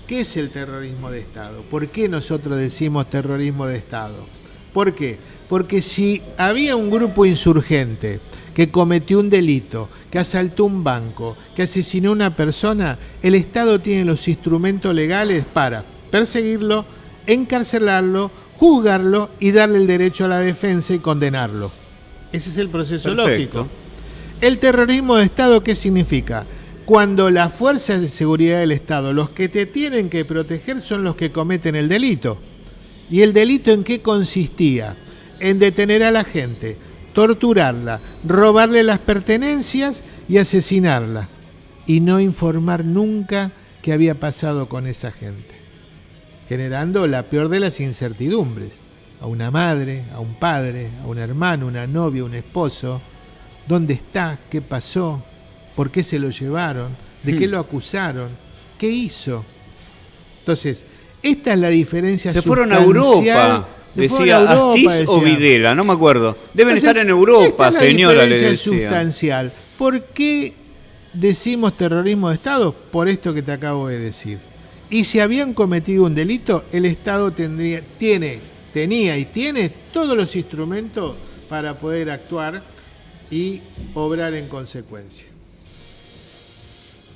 qué es el terrorismo de Estado. ¿Por qué nosotros decimos terrorismo de Estado? ¿Por qué? Porque si había un grupo insurgente que cometió un delito, que asaltó un banco, que asesinó a una persona, el Estado tiene los instrumentos legales para perseguirlo, encarcelarlo, juzgarlo y darle el derecho a la defensa y condenarlo. Ese es el proceso Perfecto. lógico. El terrorismo de Estado, ¿qué significa? Cuando las fuerzas de seguridad del Estado, los que te tienen que proteger son los que cometen el delito. ¿Y el delito en qué consistía? En detener a la gente, torturarla, robarle las pertenencias y asesinarla. Y no informar nunca qué había pasado con esa gente. Generando la peor de las incertidumbres. A una madre, a un padre, a un hermano, una novia, un esposo. ¿Dónde está? ¿Qué pasó? ¿Por qué se lo llevaron? ¿De qué lo acusaron? ¿Qué hizo? Entonces, esta es la diferencia Se fueron a sustancial. Europa. Se fueron Decía a Europa, Astiz o decía. Videla, no me acuerdo. Deben Entonces, estar en Europa, esta es la señora, le diferencia decía. sustancial. ¿Por qué decimos terrorismo de Estado? Por esto que te acabo de decir. Y si habían cometido un delito, el Estado tenía y tiene todos los instrumentos para poder actuar y obrar en consecuencia.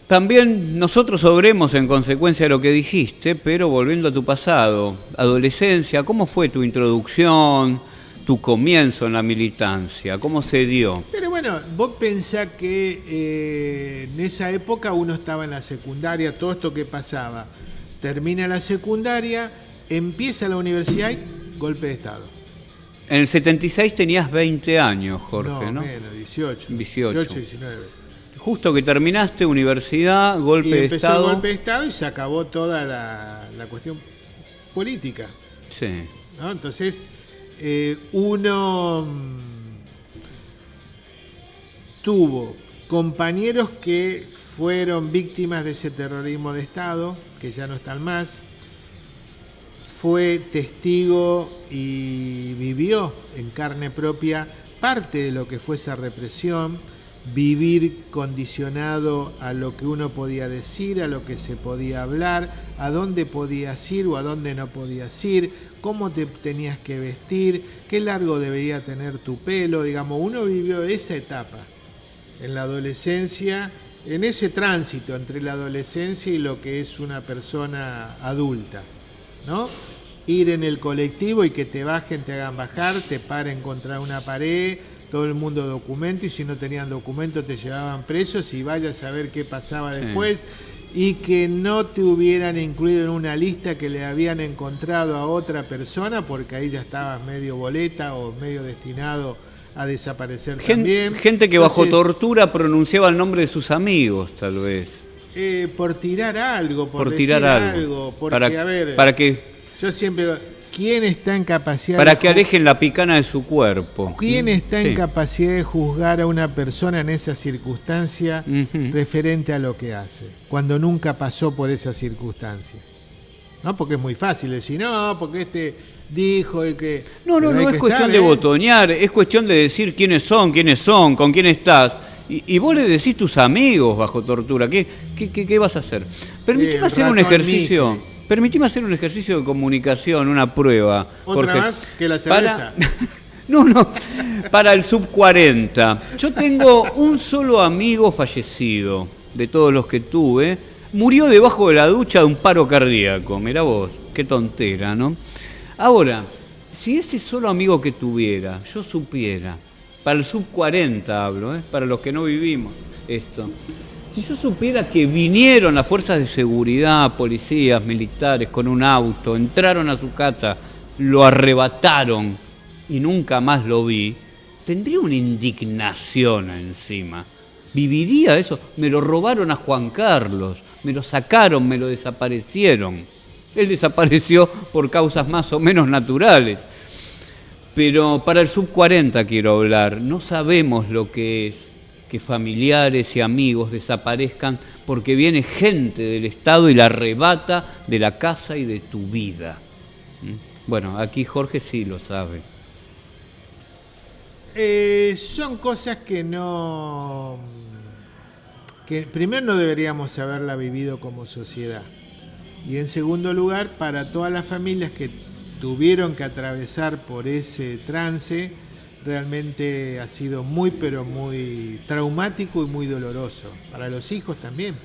También nosotros obremos en consecuencia de lo que dijiste, pero volviendo a tu pasado, adolescencia, ¿cómo fue tu introducción, tu comienzo en la militancia? ¿Cómo se dio? Pero bueno, vos pensás que en esa época uno estaba en la secundaria, todo esto que pasaba. Termina la secundaria, empieza la universidad y golpe de Estado. En el 76 tenías 20 años, Jorge, ¿no? Menos, 18. 18. 19. Justo que terminaste universidad, golpe Y de empezó Estado. el golpe de Estado y se acabó toda la cuestión política, Sí. ¿no? Entonces, uno tuvo compañeros que fueron víctimas de ese terrorismo de Estado, que ya no están más, fue testigo y vivió en carne propia parte de lo que fue esa represión, vivir condicionado a lo que uno podía decir, a lo que se podía hablar, a dónde podías ir o a dónde no podías ir, cómo te tenías que vestir, qué largo debería tener tu pelo, digamos, uno vivió esa etapa en la adolescencia, en ese tránsito entre la adolescencia y lo que es una persona adulta, ¿no? Ir en el colectivo y que te bajen, te hagan bajar, te paren contra una pared, todo el mundo documento, y si no tenían documento te llevaban presos y vaya a saber qué pasaba después, y que no te hubieran incluido en una lista que le habían encontrado a otra persona porque ahí ya estabas medio boleta o medio destinado a desaparecer también. Gente que bajo tortura pronunciaba el nombre de sus amigos, tal vez. Por tirar algo, por tirar decir algo. porque a ver, para que yo siempre digo, ¿quién está en capacidad para de que alejen la picana de su cuerpo. ¿Quién está Sí. en capacidad de juzgar a una persona en esa circunstancia referente a lo que hace, cuando nunca pasó por esa circunstancia? ¿No? Porque es muy fácil decir, no, porque este dijo y que... No pero hay es que cuestión estar, de botonear, es cuestión de decir quiénes son, con quién estás. Y vos le decís tus amigos bajo tortura. ¿Qué vas a hacer? Permitime el hacer un ratón ejercicio. Mickey. Permitime hacer un ejercicio de comunicación, una prueba. ¿Otra Jorge. más que la cerveza? No, para el sub 40. Yo tengo un solo amigo fallecido de todos los que tuve. Murió debajo de la ducha de un paro cardíaco. Mirá vos, qué tontera, ¿no? Ahora, si ese solo amigo que tuviera, yo supiera, para el sub 40 hablo, para los que no vivimos esto, si yo supiera que vinieron las fuerzas de seguridad, policías, militares, con un auto, entraron a su casa, lo arrebataron y nunca más lo vi, tendría una indignación encima. Viviría eso. Me lo robaron a Juan Carlos, me lo sacaron, me lo desaparecieron. Él desapareció por causas más o menos naturales. Pero para el sub 40 quiero hablar. No sabemos lo que es que familiares y amigos desaparezcan porque viene gente del Estado y la arrebata de la casa y de tu vida. Bueno, aquí Jorge sí lo sabe. Son cosas que primero no deberíamos haberla vivido como sociedad. Y en segundo lugar, para todas las familias que tuvieron que atravesar por ese trance, realmente ha sido muy, pero muy traumático y muy doloroso. Para los hijos también.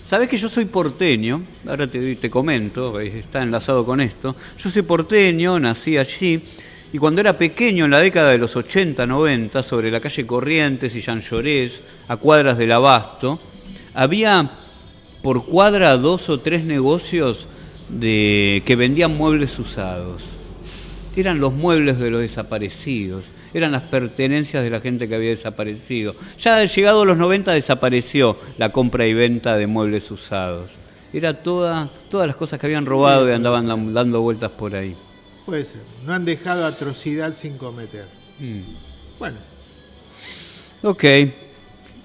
Sabés que yo soy porteño, ahora te comento, está enlazado con esto. Yo soy porteño, nací allí, y cuando era pequeño, en la década de los 80, 90, sobre la calle Corrientes y Jean Llorés, a cuadras del Abasto, había por cuadra 2 o 3 negocios que vendían muebles usados. Eran los muebles de los desaparecidos, eran las pertenencias de la gente que había desaparecido. Ya llegado a los 90 desapareció la compra y venta de muebles usados. Era todas las cosas que habían robado y andaban dando vueltas por ahí. Puede ser, no han dejado atrocidad sin cometer. Bueno. Ok.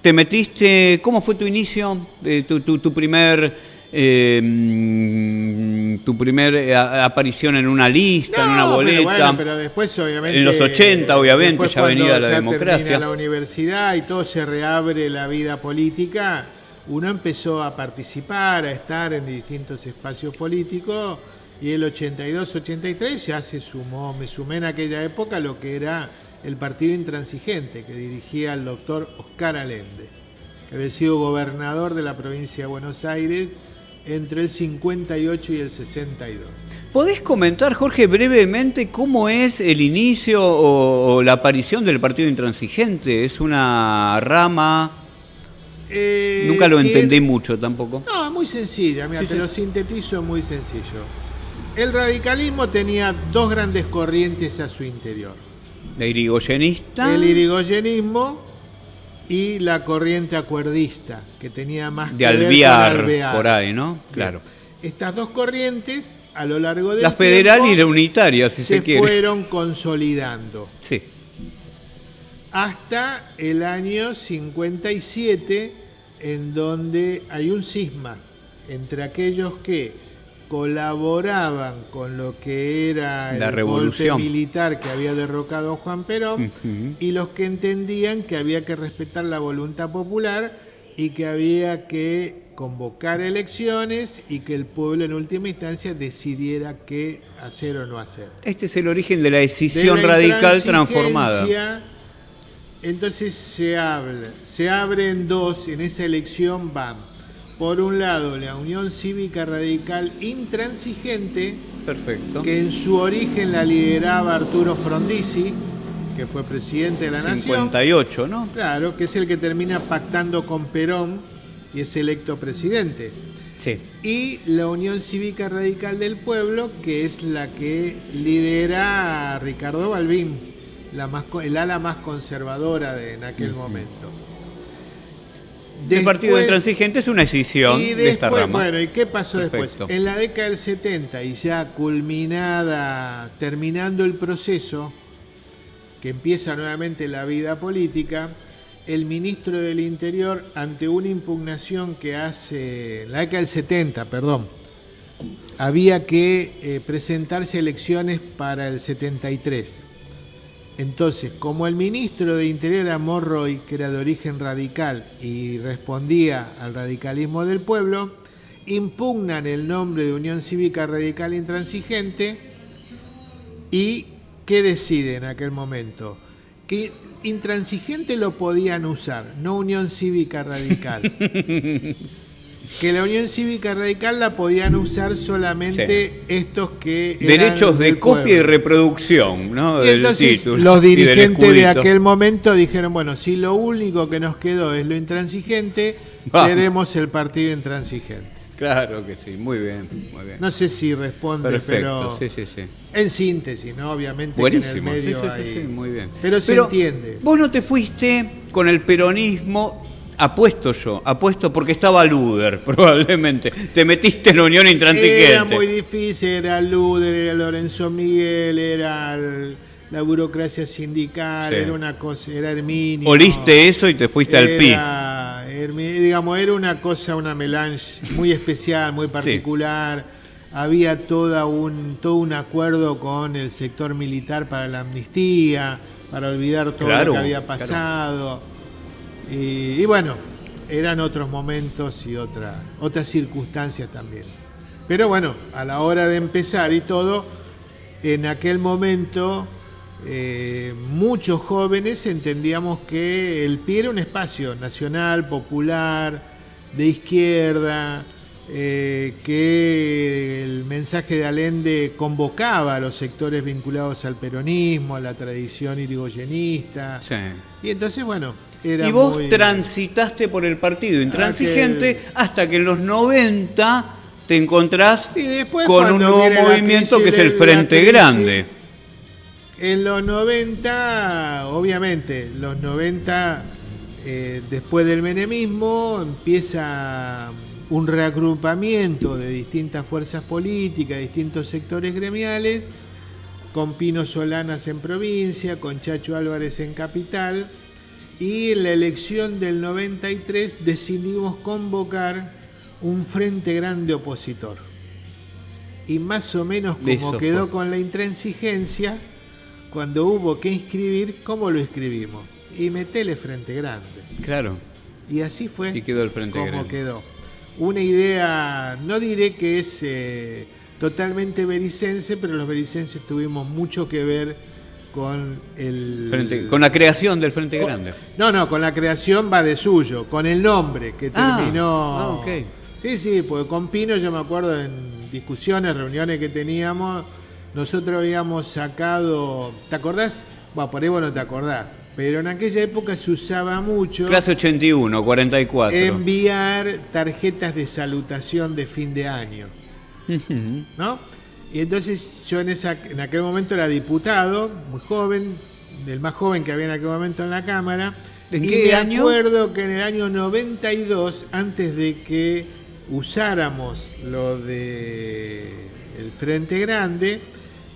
¿Te metiste? ¿Cómo fue tu inicio? Tu primer aparición en una lista, en una boleta. Pero después, obviamente. En los 80, obviamente, ya venía la democracia. Termina la universidad y todo se reabre la vida política. Uno empezó a participar, a estar en distintos espacios políticos. Y el 82-83 ya me sumé en aquella época a lo que era el Partido Intransigente, que dirigía el doctor Oscar Allende, que había sido gobernador de la provincia de Buenos Aires entre el 58 y el 62. ¿Podés comentar, Jorge, brevemente cómo es el inicio o la aparición del Partido Intransigente? ¿Es una rama? Nunca lo entendí mucho tampoco. No, es muy sencilla, mira, lo sintetizo muy sencillo. El radicalismo tenía 2 grandes corrientes a su interior. ¿El irigoyenista? El irigoyenismo y la corriente acuerdista, que tenía más de Alvear, por ahí, ¿no? Claro. Estas 2 corrientes, a lo largo del la federal tiempo, y la unitaria, si se quiere, fueron consolidando. Sí. Hasta el año 57, en donde hay un cisma entre aquellos que colaboraban con lo que era el golpe militar que había derrocado a Juan Perón, y los que entendían que había que respetar la voluntad popular y que había que convocar elecciones y que el pueblo en última instancia decidiera qué hacer o no hacer. Este es el origen de la decisión radical transformada. Entonces se abre en 2, en esa elección van por un lado la Unión Cívica Radical Intransigente, perfecto, que en su origen la lideraba Arturo Frondizi, que fue presidente de la 58, Nación. ¿no? Claro, que es el que termina pactando con Perón y es electo presidente. Sí. Y la Unión Cívica Radical del Pueblo, que es la que lidera a Ricardo Balbín, el ala más conservadora en aquel momento. El Partido Intransigente es una escisión de esta rama. Bueno, ¿y qué pasó después? En la década del 70, y ya terminando el proceso, que empieza nuevamente la vida política, el ministro del Interior, ante una impugnación que hace, en la década del 70, había que presentarse a elecciones para el 73. Entonces, como el ministro de Interior era Monroy, que era de origen radical y respondía al radicalismo del pueblo, impugnan el nombre de Unión Cívica Radical Intransigente. ¿Y qué deciden en aquel momento? Que intransigente lo podían usar, no Unión Cívica Radical. Que la Unión Cívica Radical la podían usar solamente estos que derechos de copia y reproducción, ¿no? Y entonces los dirigentes de aquel momento dijeron, bueno, si lo único que nos quedó es lo intransigente, seremos el Partido Intransigente. Claro que sí, muy bien, muy bien. No sé si responde, perfecto, pero sí. En síntesis, ¿no? Obviamente buenísimo, que en el medio sí, muy bien. Pero se entiende. Vos no te fuiste con el peronismo Apuesto porque estaba Luder, probablemente. Te metiste en la Unión Intransigente. Era muy difícil, era Luder, era Lorenzo Miguel, era la burocracia sindical, Sí. era una cosa, era Herminio. Oliste eso y te fuiste al PI. Digamos, era una cosa, una melange muy especial, muy particular. Había todo un acuerdo con el sector militar para la amnistía, para olvidar todo lo que había pasado. Y bueno, eran otros momentos y otras circunstancias también. Pero bueno, a la hora de empezar y todo, en aquel momento muchos jóvenes entendíamos que el PI era un espacio nacional, popular, de izquierda, que el mensaje de Allende convocaba a los sectores vinculados al peronismo, a la tradición irigoyenista. Sí. Y entonces, bueno, era Y vos muy... transitaste por el partido intransigente hasta que en los 90 te encontrás Y después, con un cuando nuevo viene la movimiento que crisis es el de- Frente la crisis, Grande. En los 90, obviamente, los 90, después del menemismo, empieza un reagrupamiento de distintas fuerzas políticas, distintos sectores gremiales, con Pino Solanas en provincia, con Chacho Álvarez en capital, y en la elección del 93 decidimos convocar un Frente Grande opositor. Y más o menos como Eso quedó fue. con la intransigencia, cuando hubo que inscribir, ¿cómo lo escribimos? Y metele Frente Grande. Claro. Y así fue Y quedó el Frente como Grande. quedó. Una idea, no diré que es totalmente bericense, pero los bericenses tuvimos mucho que ver con el... Con la creación del Frente Grande. No, con la creación va de suyo, con el nombre que terminó... ok. Sí, porque con Pino yo me acuerdo en discusiones, reuniones que teníamos, nosotros habíamos sacado, ¿te acordás? Bueno, por ahí vos no te acordás, pero en aquella época se usaba mucho Clase 81, 44. enviar tarjetas de salutación de fin de año, Ujú. ¿no? Y entonces yo en aquel momento era diputado, muy joven, el más joven que había en aquel momento en la Cámara. ¿En y qué me año? acuerdo que en el año 92, antes de que usáramos lo de el Frente Grande,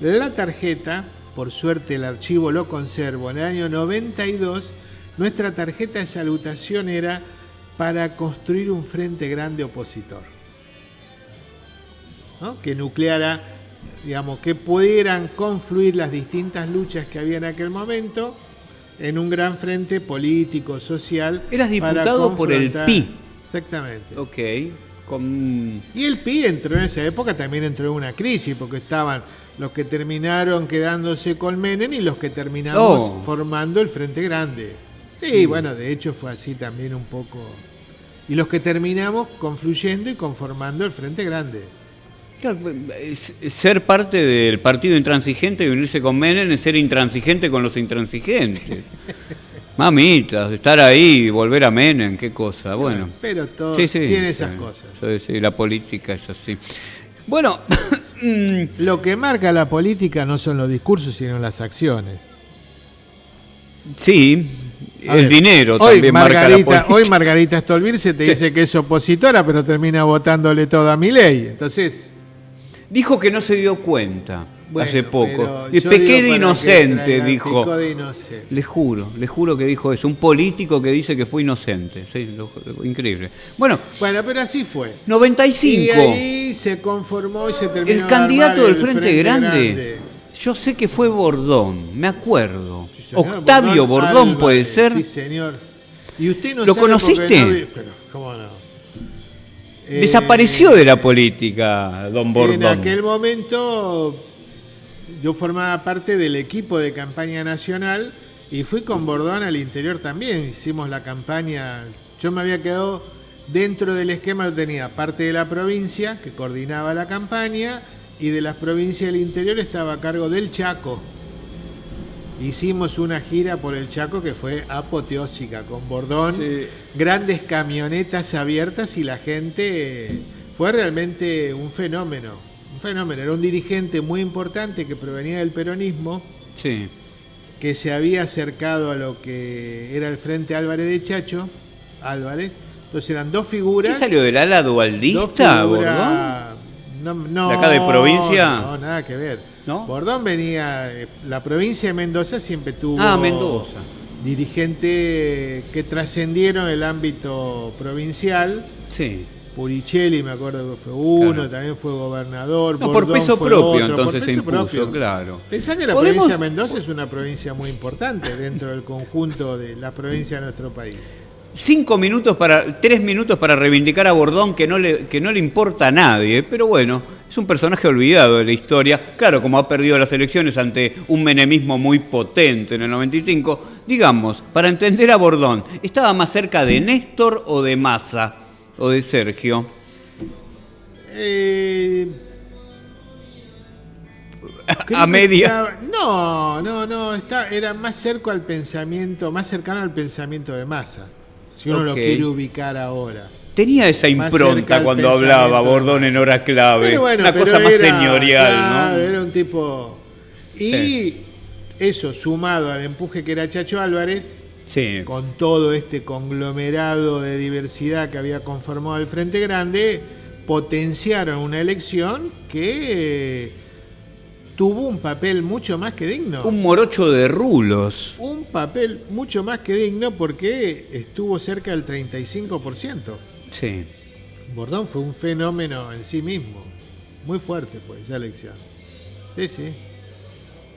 la tarjeta, por suerte el archivo lo conservo, en el año 92, nuestra tarjeta de salutación era para construir un Frente Grande opositor, ¿no? Que nucleara, digamos, que pudieran confluir las distintas luchas que había en aquel momento en un gran frente político, social. Eras para diputado por el confrontar- PI. Exactamente. Ok. Con... Y el PI entró en esa época, también entró en una crisis, porque estaban los que terminaron quedándose con Menem y los que terminamos formando el Frente Grande. Sí, bueno, de hecho fue así también un poco. Y los que terminamos confluyendo y conformando el Frente Grande. Claro, ser parte del partido intransigente y unirse con Menem es ser intransigente con los intransigentes. Mamita, estar ahí y volver a Menem, qué cosa. Bueno, Pero todo sí, tiene esas sí, cosas. Sí, la política es así. Bueno, Lo que marca la política no son los discursos, sino las acciones. sí, A el ver, dinero también marca la política. Hoy Margarita Stolbizer te Sí. dice que es opositora, pero termina votándole todo a Milei. Entonces, Dijo que no se dio cuenta bueno, hace poco. pero Y yo pequé digo de para que inocente, traiga- dijo. picó de inocente. Le juro que dijo eso. Un político que dice que fue inocente. Sí, increíble. Bueno, Bueno, pero así fue. 95. Y ahí se conformó y se terminó El de candidato armar del el Frente Grande, yo sé que fue Bordón, me acuerdo. Sí, señor, Octavio Bordón Álvarez, puede ser. Sí, señor. Y usted no ¿Lo sabe porque conociste? no vi- pero, ¿cómo no? Desapareció de la política, don Bordón. En aquel momento yo formaba parte del equipo de campaña nacional y fui con Bordón al interior también. Hicimos la campaña, yo me había quedado dentro del esquema, lo tenía parte de la provincia que coordinaba la campaña y de las provincias del interior estaba a cargo del Chaco. Hicimos una gira por el Chaco que fue apoteósica con Bordón, Sí. grandes camionetas abiertas y la gente fue realmente un fenómeno. Un fenómeno, era un dirigente muy importante que provenía del peronismo, Sí, que se había acercado a lo que era el Frente Álvarez de Chacho Álvarez. Entonces eran dos figuras. ¿Qué salió del ala dualdista, Bordón? No, ¿De acá de provincia? No, nada que ver. ¿No? Bordón venía, la provincia de Mendoza siempre tuvo Mendoza. dirigentes que trascendieron el ámbito provincial. Sí. Puricelli, me acuerdo que fue uno, Claro. también fue gobernador. No, Bordón por peso fue propio, otro, entonces por se peso impuso, propio. claro. Pensá que la provincia de Mendoza es una provincia muy importante dentro del conjunto de las provincias de nuestro país. 3 minutos para reivindicar a Bordón, que no le importa a nadie, pero bueno, es un personaje olvidado de la historia. Claro, como ha perdido las elecciones ante un menemismo muy potente en el 95, digamos, para entender a Bordón, ¿estaba más cerca de Néstor o de Massa o de Sergio? Creo A que media. era más cercano al pensamiento de Massa, si uno lo Ok. quiere ubicar ahora. Tenía esa Más cerca impronta al cuando hablaba pensamiento Bordón de en Massa. hora clave. Pero bueno, una pero cosa más era, señorial, claro, ¿no? Era un tipo. Y Sí. eso, sumado al empuje que era Chacho Álvarez, Sí. con todo este conglomerado de diversidad que había conformado el Frente Grande, potenciaron una elección que tuvo un papel mucho más que digno. Un morocho de rulos. Un papel mucho más que digno porque estuvo cerca del 35%. Sí. Bordón fue un fenómeno en sí mismo. Muy fuerte fue esa elección. Sí, sí.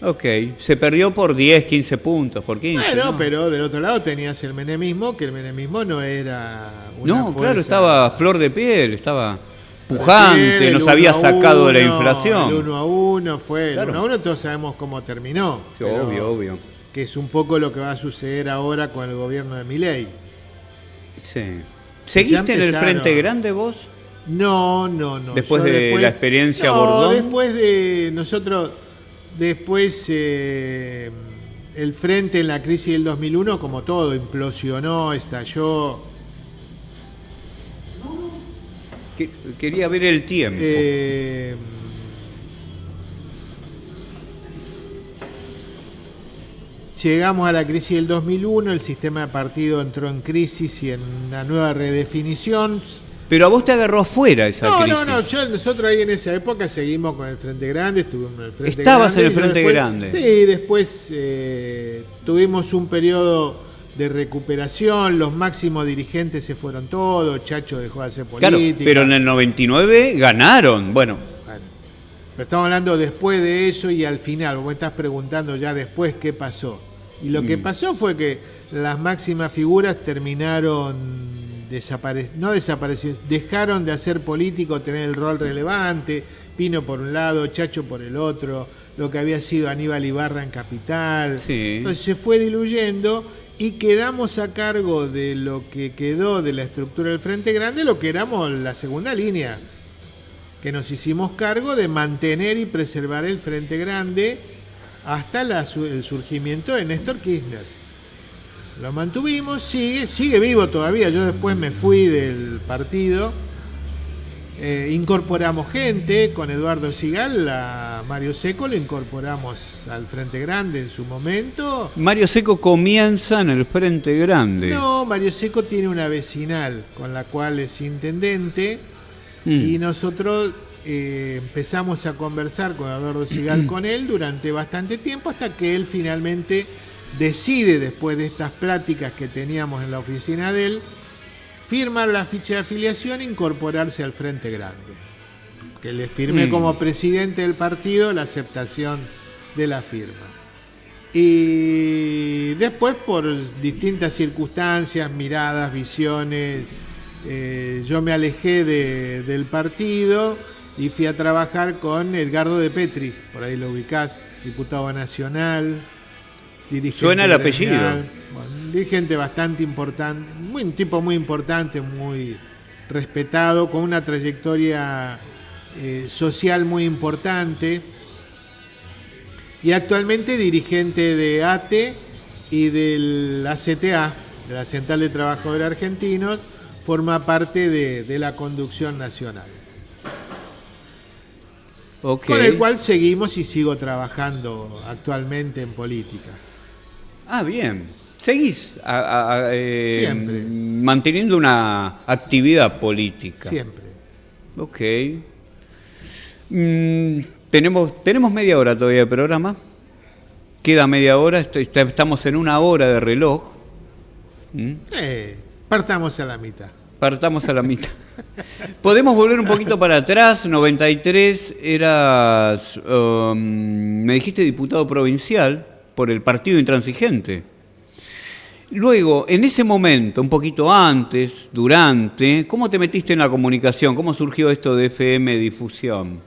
Ok. Se perdió por 10, 15 puntos, por 15. Bueno, ¿no? pero del otro lado tenías el menemismo, que el menemismo no era una No, fuerza. claro, estaba a flor de piel, estaba pujante, El nos había 1-1, sacado de la inflación. El 1-1 fue. Claro. El 1-1 todos sabemos cómo terminó. Sí, pero obvio. Que es un poco lo que va a suceder ahora con el gobierno de Milei. Sí. ¿Seguiste en el empezaron. Frente Grande vos? No. Después Yo de la experiencia no, Bordón. Después de nosotros, después el Frente en la crisis del 2001, como todo, implosionó, estalló. Quería ver el tiempo. Llegamos a la crisis del 2001, el sistema de partido entró en crisis y en una nueva redefinición. Pero a vos te agarró afuera esa crisis. Nosotros ahí en esa época seguimos con el Frente Grande, estuvimos en el Frente Estabas Grande. en el Frente después, Grande. Sí, después tuvimos un periodo de recuperación, los máximos dirigentes se fueron todos, Chacho dejó de hacer política. Claro, pero en el 99 ganaron. Bueno, Pero estamos hablando después de eso y al final, vos me estás preguntando ya después qué pasó. Y lo que pasó fue que las máximas figuras terminaron no desaparecidos, dejaron de hacer político, tener el rol relevante, Pino por un lado, Chacho por el otro, lo que había sido Aníbal Ibarra en Capital. Sí. Entonces se fue diluyendo y quedamos a cargo de lo que quedó de la estructura del Frente Grande, lo que éramos la segunda línea, que nos hicimos cargo de mantener y preservar el Frente Grande hasta el surgimiento de Néstor Kirchner. Lo mantuvimos, sigue vivo todavía. Yo después me fui del partido, incorporamos gente, con Eduardo Sigal, a Mario Seco lo incorporamos al Frente Grande en su momento. Mario Seco comienza en el Frente Grande. No, Mario Seco tiene una vecinal con la cual es intendente y nosotros empezamos a conversar con Eduardo Sigal con él durante bastante tiempo hasta que él finalmente decide, después de estas pláticas que teníamos en la oficina de él, firmar la ficha de afiliación e incorporarse al Frente Grande. Que le firmé como presidente del partido la aceptación de la firma. Y después, por distintas circunstancias, miradas, visiones, yo me alejé del partido y fui a trabajar con Edgardo de Petri, por ahí lo ubicás, diputado nacional, dirigente. Suena el apellido. Bueno, un dirigente bastante importante, un tipo muy importante, muy respetado, con una trayectoria social muy importante y actualmente dirigente de ATE y del ACTA, de la Central de Trabajadores Argentinos, forma parte de la conducción nacional. Okay. Con el cual seguimos y sigo trabajando actualmente en política. Ah, bien. ¿Seguís Siempre. manteniendo una actividad política. Siempre. Ok. Tenemos media hora todavía de programa. Queda media hora, estamos en una hora de reloj. Partamos a la mitad. Partamos a la mitad. Podemos volver un poquito para atrás. 93 eras, me dijiste, diputado provincial por el Partido Intransigente. Luego, en ese momento, un poquito antes, durante, ¿cómo te metiste en la comunicación? ¿Cómo surgió esto de FM Difusión?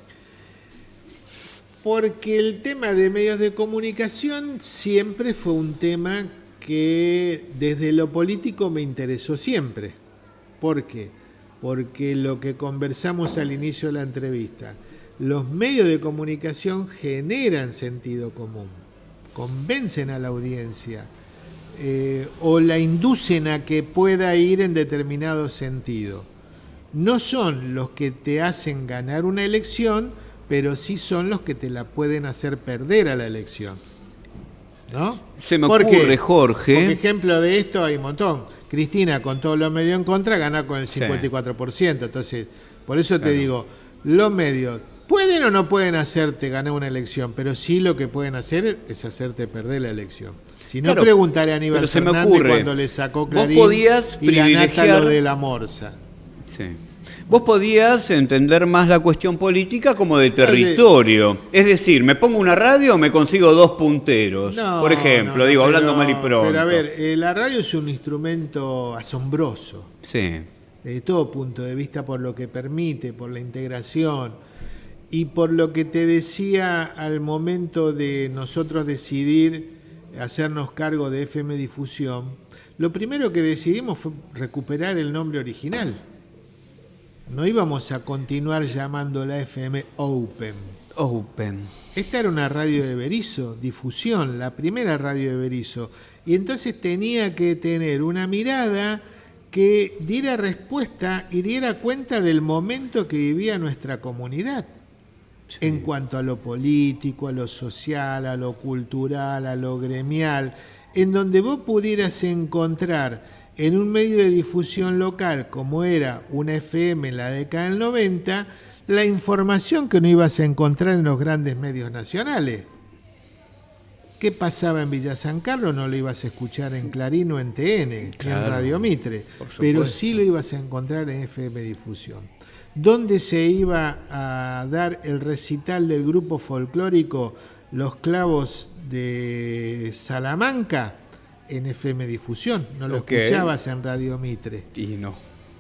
Porque el tema de medios de comunicación siempre fue un tema que desde lo político me interesó siempre. ¿Por qué? Porque lo que conversamos al inicio de la entrevista, los medios de comunicación generan sentido común, convencen a la audiencia o la inducen a que pueda ir en determinado sentido. No son los que te hacen ganar una elección, pero sí son los que te la pueden hacer perder a la elección. ¿No? Se me ocurre, Jorge. Por ejemplo de esto hay un montón. Cristina, con todos los medios en contra, gana con el 54%. Sí. Entonces, por eso te digo, los medios pueden o no pueden hacerte ganar una elección, pero sí lo que pueden hacer es hacerte perder la elección. Si no, preguntaré a Aníbal Fernández cuando le sacó Clarín y la nata lo de la Morsa. Sí. Vos podías entender más la cuestión política como de territorio. Es decir, me pongo una radio o me consigo dos punteros. Por ejemplo, hablando mal y pronto. Pero a ver, la radio es un instrumento asombroso. Sí. Desde todo punto de vista, por lo que permite, por la integración y por lo que te decía al momento de nosotros decidir hacernos cargo de FM Difusión. Lo primero que decidimos fue recuperar el nombre original. No íbamos a continuar llamándola FM Open. Esta era una radio de Berisso, Difusión, la primera radio de Berisso. Y entonces tenía que tener una mirada que diera respuesta y diera cuenta del momento que vivía nuestra comunidad. Sí. En cuanto a lo político, a lo social, a lo cultural, a lo gremial, en donde vos pudieras encontrar en un medio de difusión local como era una FM en la década del 90, la información que no ibas a encontrar en los grandes medios nacionales. ¿Qué pasaba en Villa San Carlos? No lo ibas a escuchar en Clarín o en TN, ni en Radio Mitre, pero sí lo ibas a encontrar en FM Difusión. ¿Dónde se iba a dar el recital del grupo folclórico Los Clavos de Salamanca? En FM Difusión, no lo escuchabas en Radio Mitre. Y no.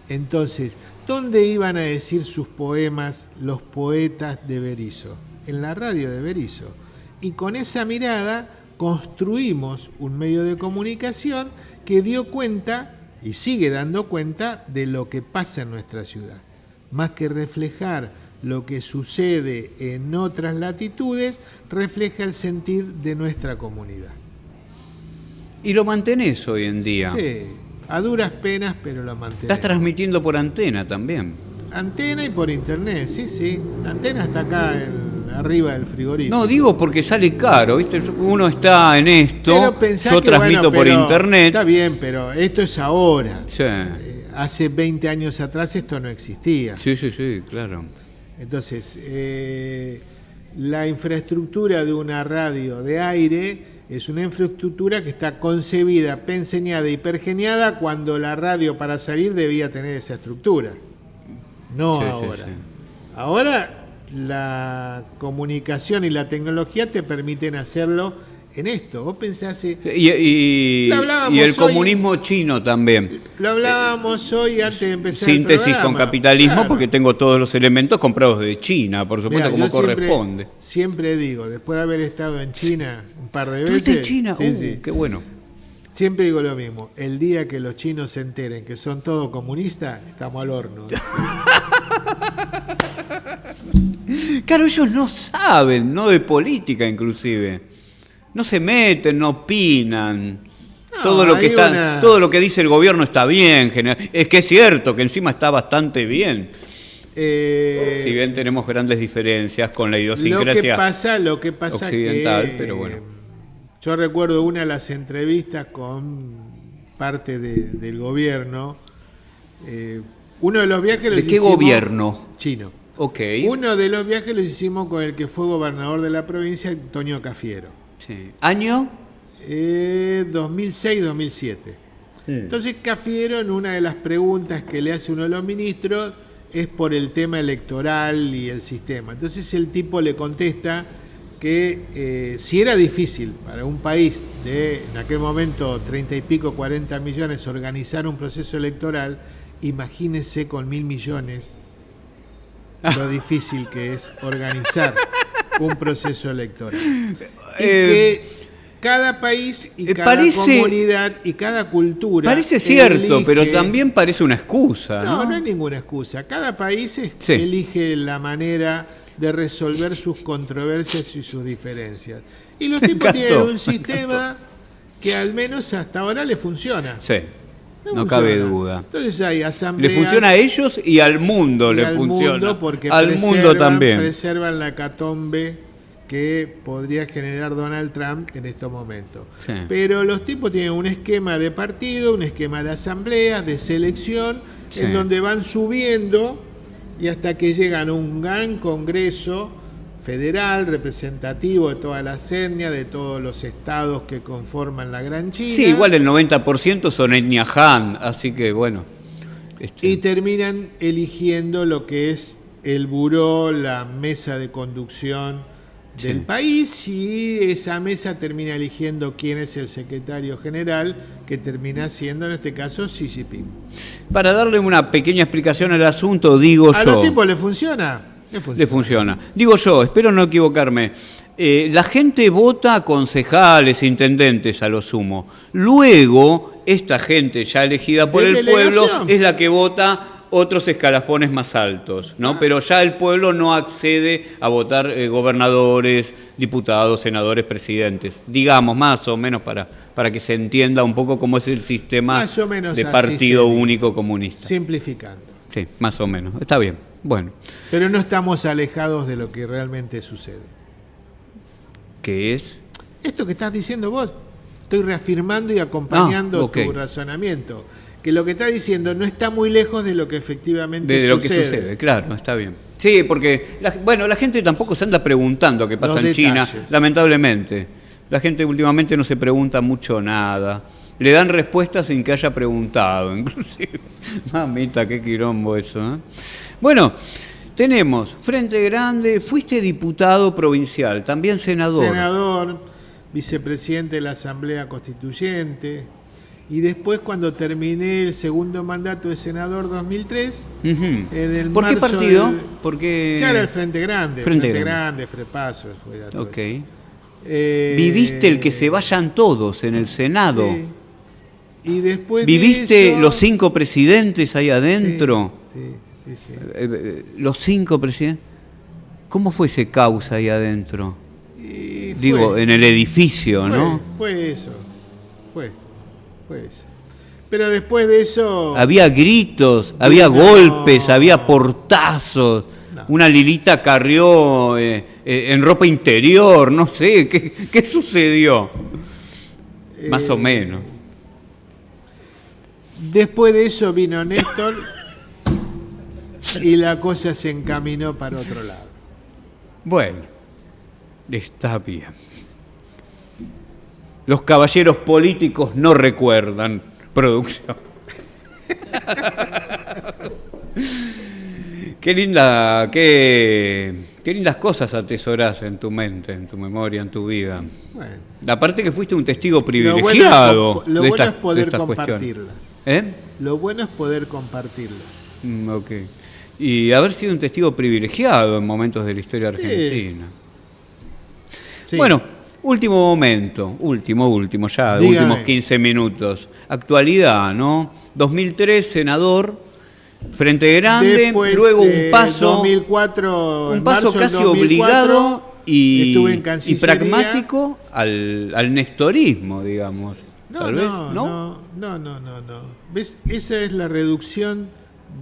Entonces, ¿dónde iban a decir sus poemas los poetas de Berisso? En la radio de Berisso. Y con esa mirada construimos un medio de comunicación que dio cuenta y sigue dando cuenta de lo que pasa en nuestra ciudad. Más que reflejar lo que sucede en otras latitudes, refleja el sentir de nuestra comunidad. Y lo mantenés hoy en día. Sí, a duras penas, pero lo mantenés. Estás transmitiendo por antena también. Antena y por internet, sí. La antena está acá arriba del frigorífico. No, digo porque sale caro, ¿viste? Uno está en esto, yo transmito por internet. Está bien, pero esto es ahora. Sí. Hace 20 años atrás esto no existía. Sí, claro. Entonces, la infraestructura de una radio de aire es una infraestructura que está concebida, penseñada y pergeniada cuando la radio para salir debía tener esa estructura. No ahora. Ahora la comunicación y la tecnología te permiten hacerlo en esto. Vos pensás... Y el comunismo chino también. Lo hablábamos hoy antes de empezar Síntesis el programa. Con capitalismo, porque tengo todos los elementos comprados de China, por supuesto, como corresponde. Siempre digo, después de haber estado en China un par de veces... ¿Estuviste en China? Sí. Qué bueno. Siempre digo lo mismo, el día que los chinos se enteren que son todos comunistas, estamos al horno. Claro, ellos no saben, no de política inclusive. No se meten, no opinan. No, todo lo que dice el gobierno está bien. Es que es cierto que encima está bastante bien. Si bien tenemos grandes diferencias con la idiosincrasia lo que pasa occidental, que, pero bueno. Yo recuerdo una de las entrevistas con parte del gobierno Uno de los viajes los ¿De qué hicimos- gobierno? Chino. Ok. Uno de los viajes los hicimos con el que fue gobernador de la provincia, Antonio Cafiero. Sí. ¿Año? 2006-2007. Entonces Cafiero, en una de las preguntas que le hace uno de los ministros, es por el tema electoral y el sistema. Entonces el tipo le contesta que si era difícil para un país de, en aquel momento, 30 y pico, 40 millones, organizar un proceso electoral, imagínense con 1.000 millones lo difícil que es organizar un proceso electoral. Y que cada país y cada comunidad y cada cultura... Parece cierto, elige- pero también parece una excusa, ¿no? No hay ninguna excusa. Cada país Sí. elige la manera de resolver sus controversias y sus diferencias. Y los tipos encantó, tienen un me sistema que al menos hasta ahora le funciona. Sí, no funciona. cabe duda. Entonces hay Le asambleas... funciona a ellos y al mundo y le al funciona. mundo porque al mundo también. preservan la hecatombe que podría generar Donald Trump en estos momentos. Sí. Pero los tipos tienen un esquema de partido, un esquema de asamblea, de selección, Sí. en donde van subiendo y hasta que llegan a un gran congreso federal, representativo de todas las etnias, de todos los estados que conforman la Gran China. Sí, igual el 90% son etnia Han, así que bueno. Y terminan eligiendo lo que es el buró, la mesa de conducción del país, y esa mesa termina eligiendo quién es el secretario general, que termina siendo en este caso Xi Jinping. Para darle una pequeña explicación al asunto, digo ¿A yo. los tipos le funciona? Le funciona. Digo yo, espero no equivocarme. La gente vota a concejales, intendentes a lo sumo. Luego, esta gente ya elegida por ¿De el pueblo delegación? es la que vota otros escalafones más altos, ¿no? Pero ya el pueblo no accede a votar gobernadores, diputados, senadores, presidentes. Digamos, más o menos para que se entienda un poco cómo es el sistema Más o menos de así partido sería. único comunista. Simplificando. Sí, más o menos. Está bien. Bueno, Pero no estamos alejados de lo que realmente sucede. ¿qué es? Esto que estás diciendo vos, estoy reafirmando y acompañando ok. tu razonamiento. Que lo que estás diciendo no está muy lejos de lo que efectivamente De lo que sucede. sucede, claro, está bien. Sí, porque la gente tampoco se anda preguntando qué pasa Los en China, detalles. lamentablemente. La gente últimamente no se pregunta mucho nada. Le dan respuestas sin que haya preguntado, inclusive. Mamita, qué quilombo eso, ¿eh? Bueno, tenemos Frente Grande, fuiste diputado provincial, también senador. Senador, vicepresidente de la Asamblea Constituyente, y después cuando terminé el segundo mandato de senador 2003, Ujú. en el ¿Por qué marzo partido? del- Porque... ya era el Frente Grande, Frente Frente Grande. Grande, Frepaso, fue ya todo Ok. eso. Viviste el que se vayan todos en el Senado. Sí. Y después ¿Viviste de eso, los 5 presidentes ahí adentro? Sí. Los 5 presidentes. ¿Cómo fue ese caos ahí adentro? Y Digo, fue- en el edificio, ¿no? Fue eso. Fue eso. Pero después de eso... Había gritos, había No. golpes, había portazos. No. Una Lilita Carrió en ropa interior, no sé, ¿qué sucedió? Más o menos. Después de eso vino Néstor y la cosa se encaminó para otro lado. Bueno, está bien. Los caballeros políticos no recuerdan, producción. Qué lindas cosas atesorás en tu mente, en tu memoria, en tu vida. Bueno, Aparte que fuiste un testigo lo privilegiado bueno de es estas, poder de estas compartirla. cuestiones. Lo bueno es poder compartirla. Ok. Y haber sido un testigo privilegiado en momentos de la historia argentina. Sí. Bueno, último momento, último, ya, Dígame. últimos 15 minutos. Actualidad, ¿no? 2003, senador, Frente Grande, Después, luego un paso, 2004, un en paso marzo del casi 2004, obligado estuve en y Cancillería. pragmático al nestorismo, digamos. Tal vez, ¿no? No. ¿Ves? Esa es la reducción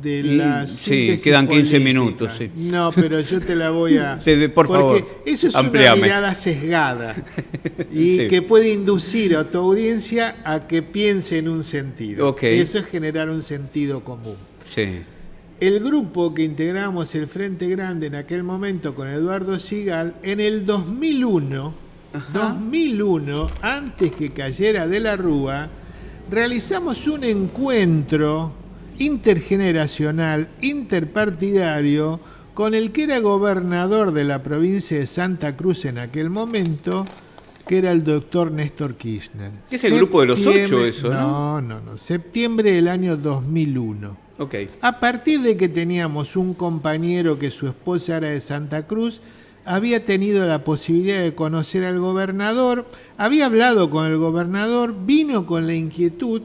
de Y- la sí, síntesis quedan 15 política. minutos, sí. No, pero yo te la voy a... Por favor, porque eso es amplíame. una mirada sesgada y Sí. que puede inducir a tu audiencia a que piense en un sentido. Ok. Eso es generar un sentido común. Sí. El grupo que integramos el Frente Grande en aquel momento con Eduardo Sigal, en el 2001, antes que cayera de la Rúa, realizamos un encuentro intergeneracional, interpartidario, con el que era gobernador de la provincia de Santa Cruz en aquel momento, que era el doctor Néstor Kirchner. Es el grupo de los 8 eso, ¿no? No. Septiembre del año 2001. Ok. A partir de que teníamos un compañero que su esposa era de Santa Cruz, había tenido la posibilidad de conocer al gobernador, había hablado con el gobernador, vino con la inquietud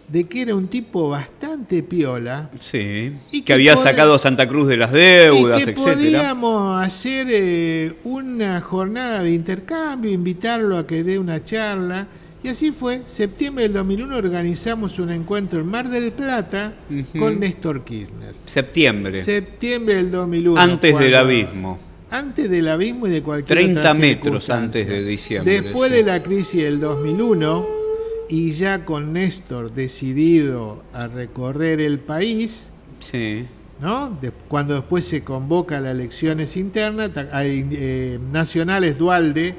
de que era un tipo bastante piola. Sí, y que había sacado a Santa Cruz de las deudas, y que etcétera. Podíamos hacer una jornada de intercambio, invitarlo a que dé una charla. Y así fue, septiembre del 2001 organizamos un encuentro en Mar del Plata con Néstor Kirchner. Septiembre Del 2001. Antes del abismo. Antes del abismo y de cualquier 30 otra metros antes de diciembre. Después de la crisis del 2001, y ya con Néstor decidido a recorrer el país, sí, ¿no? Cuando después se convoca las elecciones internas, nacionales Dualde,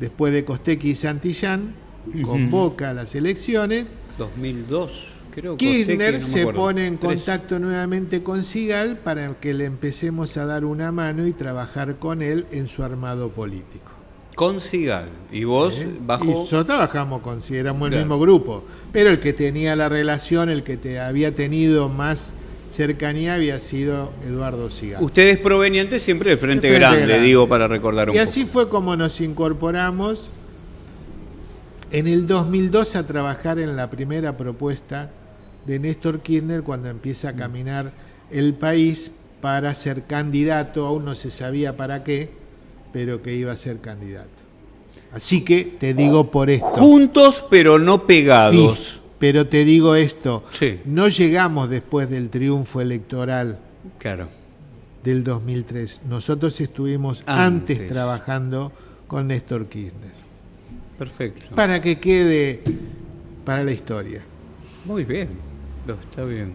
después de Costequi y Santillán, convoca las elecciones. 2002, creo. Kirchner Costequi, no se me pone en 3. contacto nuevamente con Sigal para que le empecemos a dar una mano y trabajar con él en su armado político. Con Sigal. Y vos, bajo. Y nosotros trabajamos con Sigal, éramos el Claro. mismo grupo. Pero el que tenía la relación, el que había tenido más cercanía había sido Eduardo Sigal. Ustedes provenientes siempre del Frente, Frente Grande, Grande. digo, para recordar un Y poco. así fue como nos incorporamos en el 2002 a trabajar en la primera propuesta de Néstor Kirchner cuando empieza a caminar el país para ser candidato, aún no se sabía para qué, pero que iba a ser candidato. Así que te digo por esto. Juntos pero no pegados. Sí, pero te digo esto. Sí. No llegamos después del triunfo electoral Claro. del 2003. Nosotros estuvimos antes trabajando con Néstor Kirchner. Perfecto. Para que quede para la historia. Muy bien. Está bien.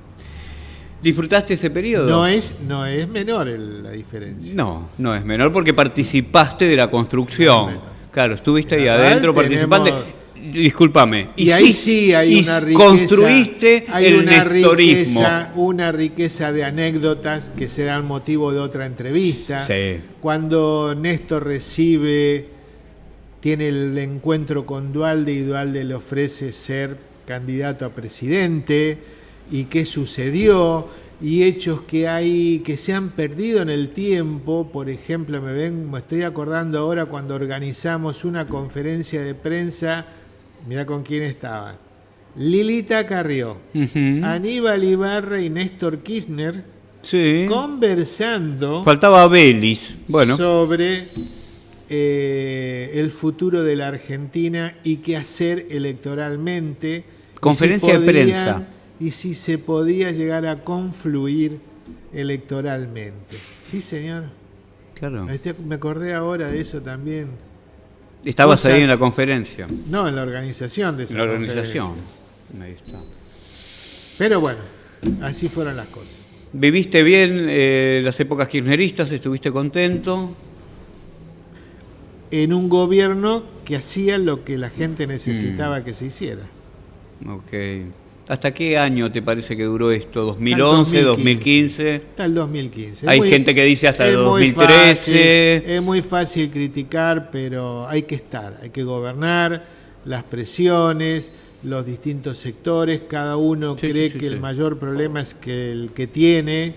¿Disfrutaste ese periodo? No es menor la diferencia. No es menor porque participaste de la construcción. No es menor. Claro, estuviste ahí Acá adentro tenemos- participando. Discúlpame. Y ahí sí hay una riqueza. Construiste hay el nestorismo. una riqueza de anécdotas que serán motivo de otra entrevista. Sí. Cuando Néstor tiene el encuentro con Dualde y Dualde le ofrece ser candidato a presidente, y qué sucedió, y hechos que se han perdido en el tiempo. Por ejemplo, me estoy acordando ahora cuando organizamos una conferencia de prensa, mirá con quién estaban: Lilita Carrió, Aníbal Ibarra y Néstor Kirchner, Sí. conversando Faltaba Belis. Bueno. sobre el futuro de la Argentina y qué hacer electoralmente. Conferencia de prensa. Y si se podía llegar a confluir electoralmente. Sí, señor. Claro. Me acordé ahora de eso también. Estabas Cosas- ahí en la conferencia. No, en la organización de esa En la organización. conferencia. Ahí está. Pero bueno, así fueron las cosas. ¿Viviste bien las épocas kirchneristas? ¿Estuviste contento? En un gobierno que hacía lo que la gente necesitaba que se hiciera. Ok. ¿Hasta qué año te parece que duró esto? ¿2011, 2015? Hasta el 2015. Hay gente que dice hasta el es muy 2013. fácil, es muy fácil criticar, pero hay que estar, hay que gobernar, las presiones, los distintos sectores, cada uno Sí, cree sí, sí, que sí. el mayor problema es que el que tiene,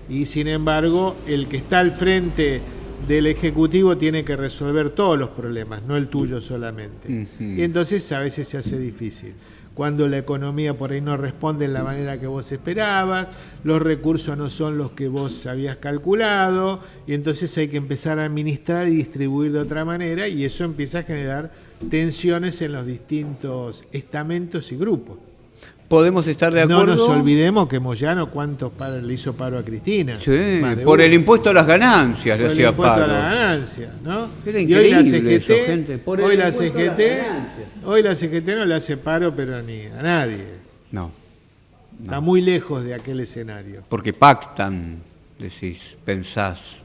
y sin embargo el que está al frente del Ejecutivo tiene que resolver todos los problemas, no el tuyo solamente. Y entonces a veces se hace difícil. Cuando la economía por ahí no responde en la manera que vos esperabas, los recursos no son los que vos habías calculado, y entonces hay que empezar a administrar y distribuir de otra manera, y eso empieza a generar tensiones en los distintos estamentos y grupos. ¿Podemos estar de No acuerdo? nos olvidemos que Moyano cuántos le hizo paro a Cristina. Sí, Más de por uno. el impuesto a las ganancias le Por el hacía impuesto a paro. la ganancia, ¿no? Era Y hoy la increíble CGT, eso, gente, por el hoy la impuesto a las CGT, ganancias. hoy la CGT no le hace paro, pero ni a nadie. No. Está muy lejos de aquel escenario. Porque pactan, decís, pensás,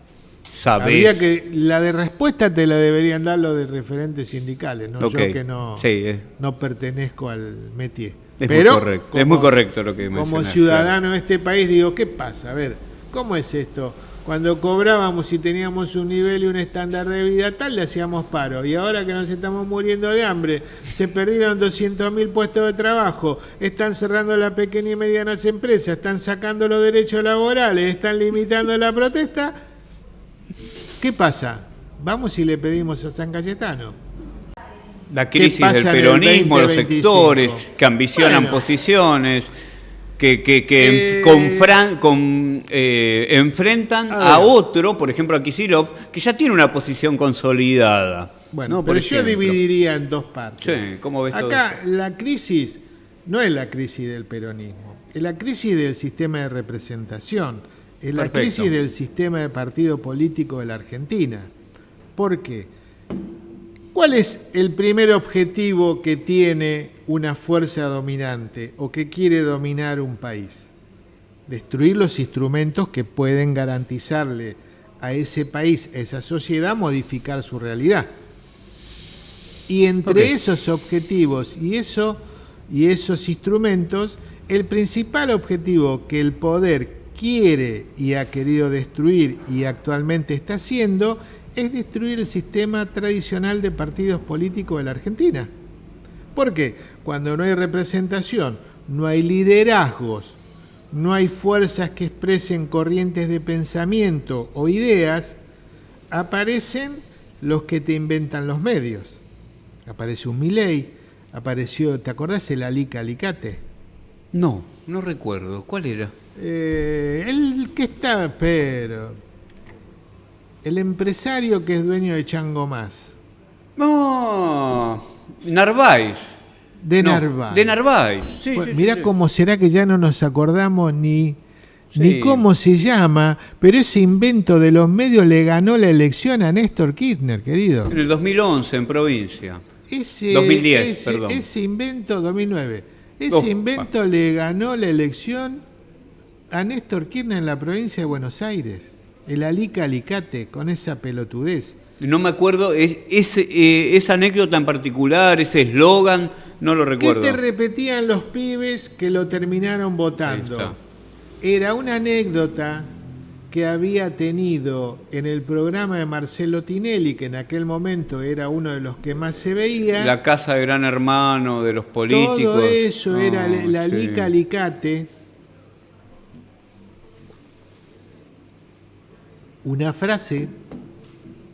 sabés. Habría que, la de respuesta te la deberían dar los de referentes sindicales, ¿no? Okay. Yo que no, Sí, no pertenezco al métier. es Pero muy correcto. Es muy correcto lo que mencionás. como ciudadano de este país digo, ¿qué pasa? A ver, ¿cómo es esto? Cuando cobrábamos y teníamos un nivel y un estándar de vida tal, le hacíamos paro. Y ahora que nos estamos muriendo de hambre, se perdieron 200.000 puestos de trabajo, están cerrando las pequeñas y medianas empresas, están sacando los derechos laborales, están limitando la protesta. ¿Qué pasa? Vamos y le pedimos a San Cayetano. La crisis ¿Qué pasa del en el peronismo, los 2025? sectores que ambicionan Bueno. posiciones, que enfrentan A a ver. otro, por ejemplo a Kicillof, que ya tiene una posición consolidada. Bueno, ¿no? Por pero yo ejemplo. dividiría en dos partes. Sí, ¿cómo ves todo Acá esto? la crisis no es la crisis del peronismo, es la crisis del sistema de representación, es la Perfecto. crisis del sistema de partido político de la Argentina. ¿Por qué? ¿Cuál es el primer objetivo que tiene una fuerza dominante o que quiere dominar un país? Destruir los instrumentos que pueden garantizarle a ese país, a esa sociedad, modificar su realidad. Y entre Ok. esos objetivos y esos instrumentos, el principal objetivo que el poder quiere y ha querido destruir y actualmente está haciendo es destruir el sistema tradicional de partidos políticos de la Argentina. ¿Por qué? Cuando no hay representación, no hay liderazgos, no hay fuerzas que expresen corrientes de pensamiento o ideas, aparecen los que te inventan los medios. Apareció un Milei, apareció, ¿te acordás el Alica Alicate? No, no recuerdo. ¿Cuál era? El que está, pero el empresario que es dueño de Chango Más, No, Narváez. de No, Narváez. De Narváez. Sí, Bueno, sí, mirá sí. cómo será que ya no nos acordamos ni Sí. cómo se llama, pero ese invento de los medios le ganó la elección a Néstor Kirchner, querido. En el 2011 en provincia. Ese, 2010, perdón. Ese invento, 2009, ese Oh, invento le ganó la elección a Néstor Kirchner en la provincia de Buenos Aires. El Alica Alicate, con esa pelotudez. No me acuerdo, esa anécdota en particular, ese eslogan, no lo ¿Qué recuerdo. te repetían los pibes que lo terminaron Ahí votando? está. Era una anécdota que había tenido en el programa de Marcelo Tinelli, que en aquel momento era uno de los que más se veía. La casa de Gran Hermano, de los políticos. Todo eso No, era la sí. Alica Alicate. Una frase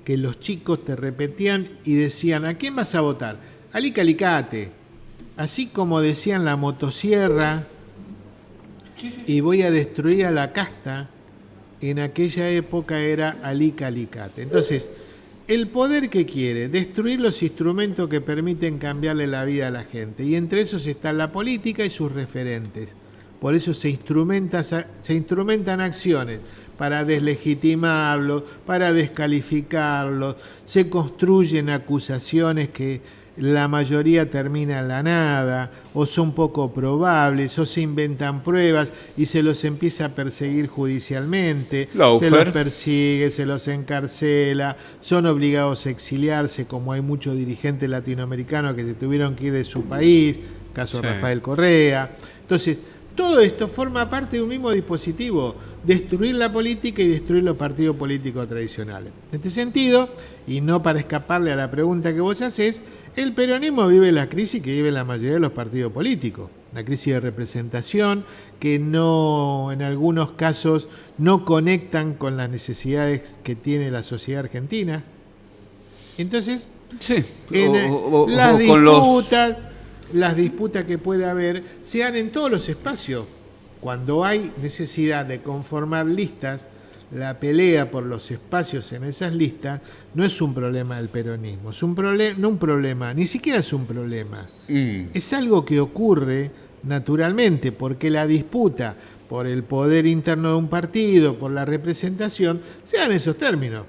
que los chicos te repetían y decían, ¿a quién vas a votar? Alica Alicate. Así como decían la motosierra y voy a destruir a la casta, en aquella época era Alica Alicate. Entonces, el poder que quiere, destruir los instrumentos que permiten cambiarle la vida a la gente. Y entre esos está la política y sus referentes. Por eso se instrumentan acciones para deslegitimarlos, para descalificarlos, se construyen acusaciones que la mayoría termina en la nada, o son poco probables, o se inventan pruebas y se los empieza a perseguir judicialmente, Laufer. se los persigue, se los encarcela, son obligados a exiliarse, como hay muchos dirigentes latinoamericanos que se tuvieron que ir de su país, caso Sí. Rafael Correa. Entonces, todo esto forma parte de un mismo dispositivo, destruir la política y destruir los partidos políticos tradicionales. En este sentido, y no para escaparle a la pregunta que vos hacés, el peronismo vive la crisis que vive la mayoría de los partidos políticos, la crisis de representación, que no, en algunos casos, no conectan con las necesidades que tiene la sociedad argentina. Entonces, Sí. las o con los... disputas, las disputas que puede haber se dan en todos los espacios. Cuando hay necesidad de conformar listas, la pelea por los espacios en esas listas no es un problema del peronismo, es un no un problema, ni siquiera es un problema. Es algo que ocurre naturalmente, porque la disputa por el poder interno de un partido, por la representación, se da en esos términos.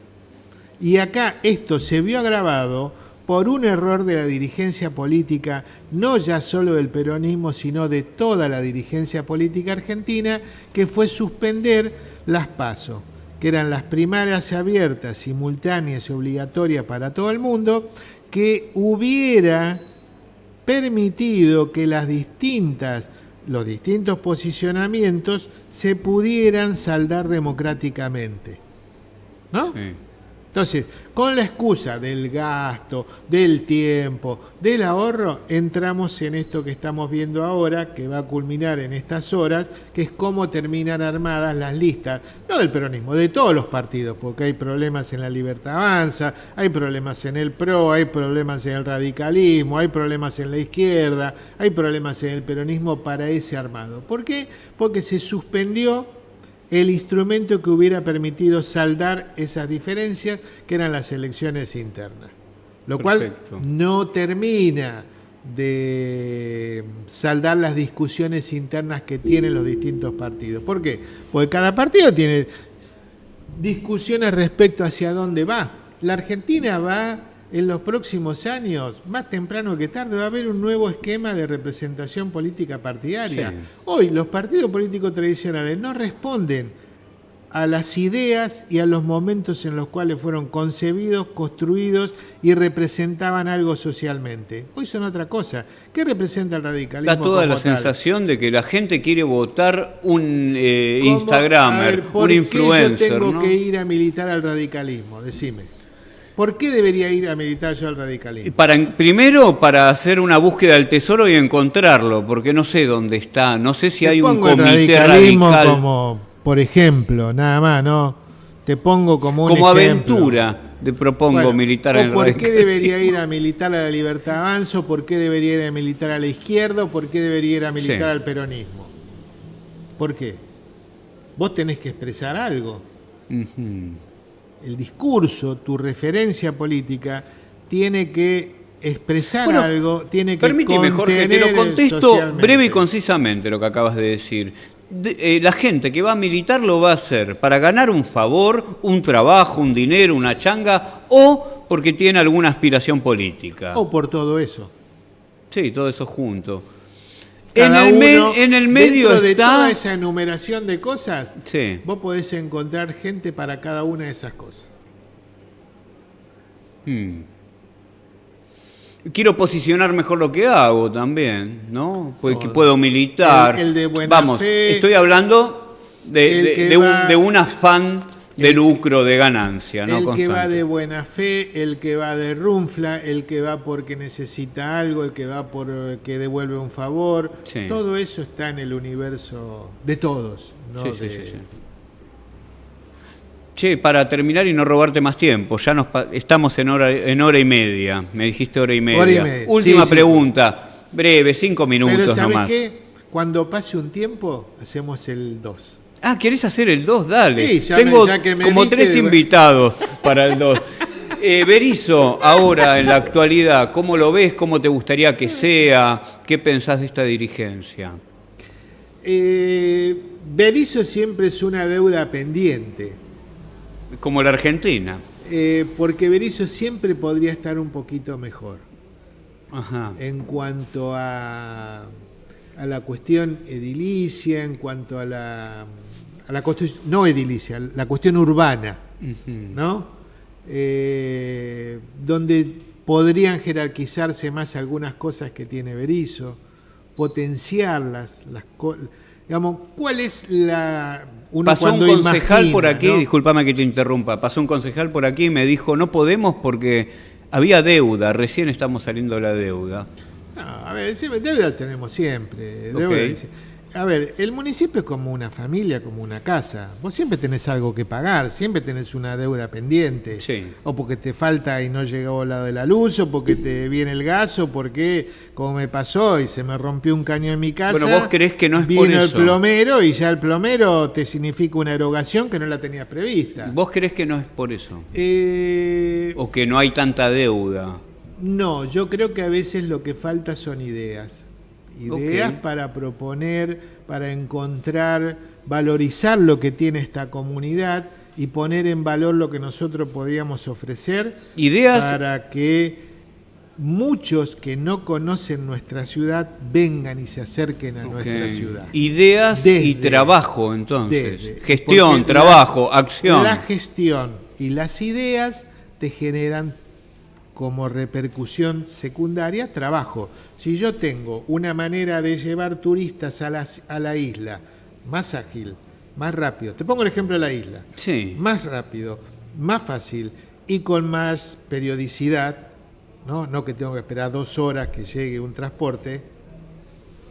Y acá esto se vio agravado por un error de la dirigencia política, no ya solo del peronismo, sino de toda la dirigencia política argentina, que fue suspender las PASO, que eran las primarias abiertas, simultáneas y obligatorias para todo el mundo, que hubiera permitido que los distintos posicionamientos se pudieran saldar democráticamente, ¿no? Sí. Entonces, con la excusa del gasto, del tiempo, del ahorro, entramos en esto que estamos viendo ahora, que va a culminar en estas horas, que es cómo terminan armadas las listas, no del peronismo, de todos los partidos, porque hay problemas en la Libertad Avanza, hay problemas en el PRO, hay problemas en el radicalismo, hay problemas en la izquierda, hay problemas en el peronismo para ese armado. ¿Por qué? Porque se suspendió el instrumento que hubiera permitido saldar esas diferencias, que eran las elecciones internas. Lo Perfecto. Cual no termina de saldar las discusiones internas que tienen los distintos partidos. ¿Por qué? Porque cada partido tiene discusiones respecto hacia dónde va. La Argentina va, en los próximos años, más temprano que tarde, va a haber un nuevo esquema de representación política partidaria. Sí. Hoy los partidos políticos tradicionales no responden a las ideas y a los momentos en los cuales fueron concebidos, construidos y representaban algo socialmente. Hoy son otra cosa. ¿Qué representa el radicalismo? Está toda la sensación de que la gente quiere votar un Instagramer, un influencer. ¿Por qué yo tengo ¿no? que ir a militar al radicalismo? Decime. ¿Por qué debería ir a militar yo al radicalismo? Primero, para hacer una búsqueda del tesoro y encontrarlo, porque no sé dónde está, no sé si hay un comité radical. Como, por ejemplo, nada más, ¿no? Te pongo como un como ejemplo. Aventura, te propongo militar en el radical. ¿Por qué debería ir a a militar a la Libertad Avanza? ¿Por qué debería ir a militar a la izquierda? ¿Por qué debería ir a militar al peronismo? ¿Por qué? Vos tenés que expresar algo. El discurso, tu referencia política, tiene que expresar algo, tiene que permíteme, Jorge, te lo contesto breve y concisamente lo que acabas de decir. La gente que va a militar lo va a hacer para ganar un favor, un trabajo, un dinero, una changa, o porque tiene alguna aspiración política. O por todo eso. Sí, todo eso junto. En el medio dentro de toda esa enumeración de cosas, sí, vos podés encontrar gente para cada una de esas cosas. Quiero posicionar mejor lo que hago también, ¿no? Porque puedo militar. El de buena fe, estoy hablando de un afán de lucro, de ganancia, ¿no? El constante. Que va de buena fe, el que va de runfla, el que va porque necesita algo, el que va porque devuelve un favor. Sí. Todo eso está en el universo de todos, ¿no? Sí. Che, para terminar y no robarte más tiempo, ya estamos en hora y media. Me dijiste hora y media. Última pregunta, breve, 5 minutos nomás. Pero ¿sabés qué? Cuando pase un tiempo, hacemos el 2. Ah, ¿querés hacer el 2? Dale. Sí, Tengo como 3 invitados para el 2. Berizzo, ahora en la actualidad, ¿cómo lo ves? ¿Cómo te gustaría que sea? ¿Qué pensás de esta dirigencia? Berizzo siempre es una deuda pendiente. Como la Argentina. Porque Berizzo siempre podría estar un poquito mejor. Ajá. En cuanto a la cuestión edilicia, en cuanto a la cuestión, no edilicia, la cuestión urbana, ¿no? Donde podrían jerarquizarse más algunas cosas que tiene Berizzo, potenciarlas, digamos, ¿cuál es la... Pasó un concejal por aquí, ¿no? Discúlpame que te interrumpa, pasó un concejal por aquí y me dijo, no podemos porque había deuda, recién estamos saliendo de la deuda. No, a ver, deuda tenemos siempre. A ver, el municipio es como una familia, como una casa. Vos siempre tenés algo que pagar, siempre tenés una deuda pendiente. Sí. O porque te falta y no llegó la de la luz, o porque te viene el gas, o porque, como me pasó y se me rompió un caño en mi casa. Bueno, ¿vos creés que no es por eso? Vino el plomero y ya el plomero te significa una erogación que no la tenías prevista. ¿Vos creés que no es por eso? ¿O que no hay tanta deuda? No, yo creo que a veces lo que falta son ideas. Ideas para proponer, para encontrar, valorizar lo que tiene esta comunidad y poner en valor lo que nosotros podíamos ofrecer. Ideas para que muchos que no conocen nuestra ciudad vengan y se acerquen a nuestra ciudad. Ideas y trabajo, entonces. Desde. Gestión, Porque trabajo, acción. La gestión y las ideas te generan como repercusión secundaria trabajo. Si yo tengo una manera de llevar turistas a la isla más ágil, más rápido, te pongo el ejemplo de la isla, Sí. más rápido, más fácil y con más periodicidad, no que tengo que esperar 2 horas que llegue un transporte,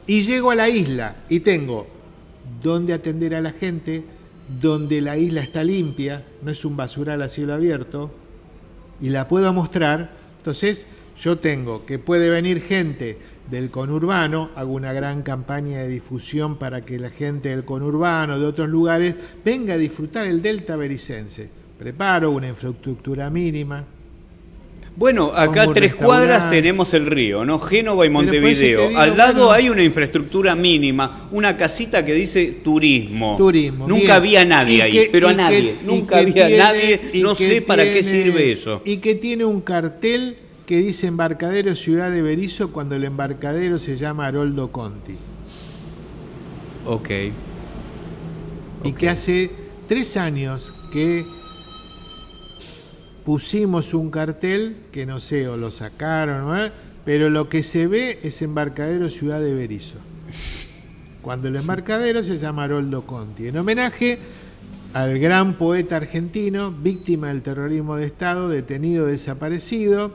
y llego a la isla y tengo donde atender a la gente, donde la isla está limpia, no es un basural a cielo abierto, y la puedo mostrar. Entonces yo tengo que puede venir gente del conurbano, hago una gran campaña de difusión para que la gente del conurbano, de otros lugares, venga a disfrutar el delta bericense. Preparo una infraestructura mínima. Bueno, acá Como 3 restaurante. cuadras tenemos el río, ¿no? Génova y Pero por eso Montevideo. te digo, Al lado bueno, hay una infraestructura mínima, una casita que dice turismo. Turismo. Nunca bien. había nadie Y ahí, que- pero a y nadie. que- y Nunca que había tiene- nadie, y no que sé para qué tiene- sirve eso. Y que tiene un cartel que dice Embarcadero Ciudad de Berisso cuando el embarcadero se llama Haroldo Conti. Ok. Y que hace 3 años que pusimos un cartel que no sé, o lo sacaron, ¿no? Pero lo que se ve es Embarcadero Ciudad de Berisso. Cuando el embarcadero se llama Haroldo Conti, en homenaje al gran poeta argentino, víctima del terrorismo de Estado, detenido, desaparecido,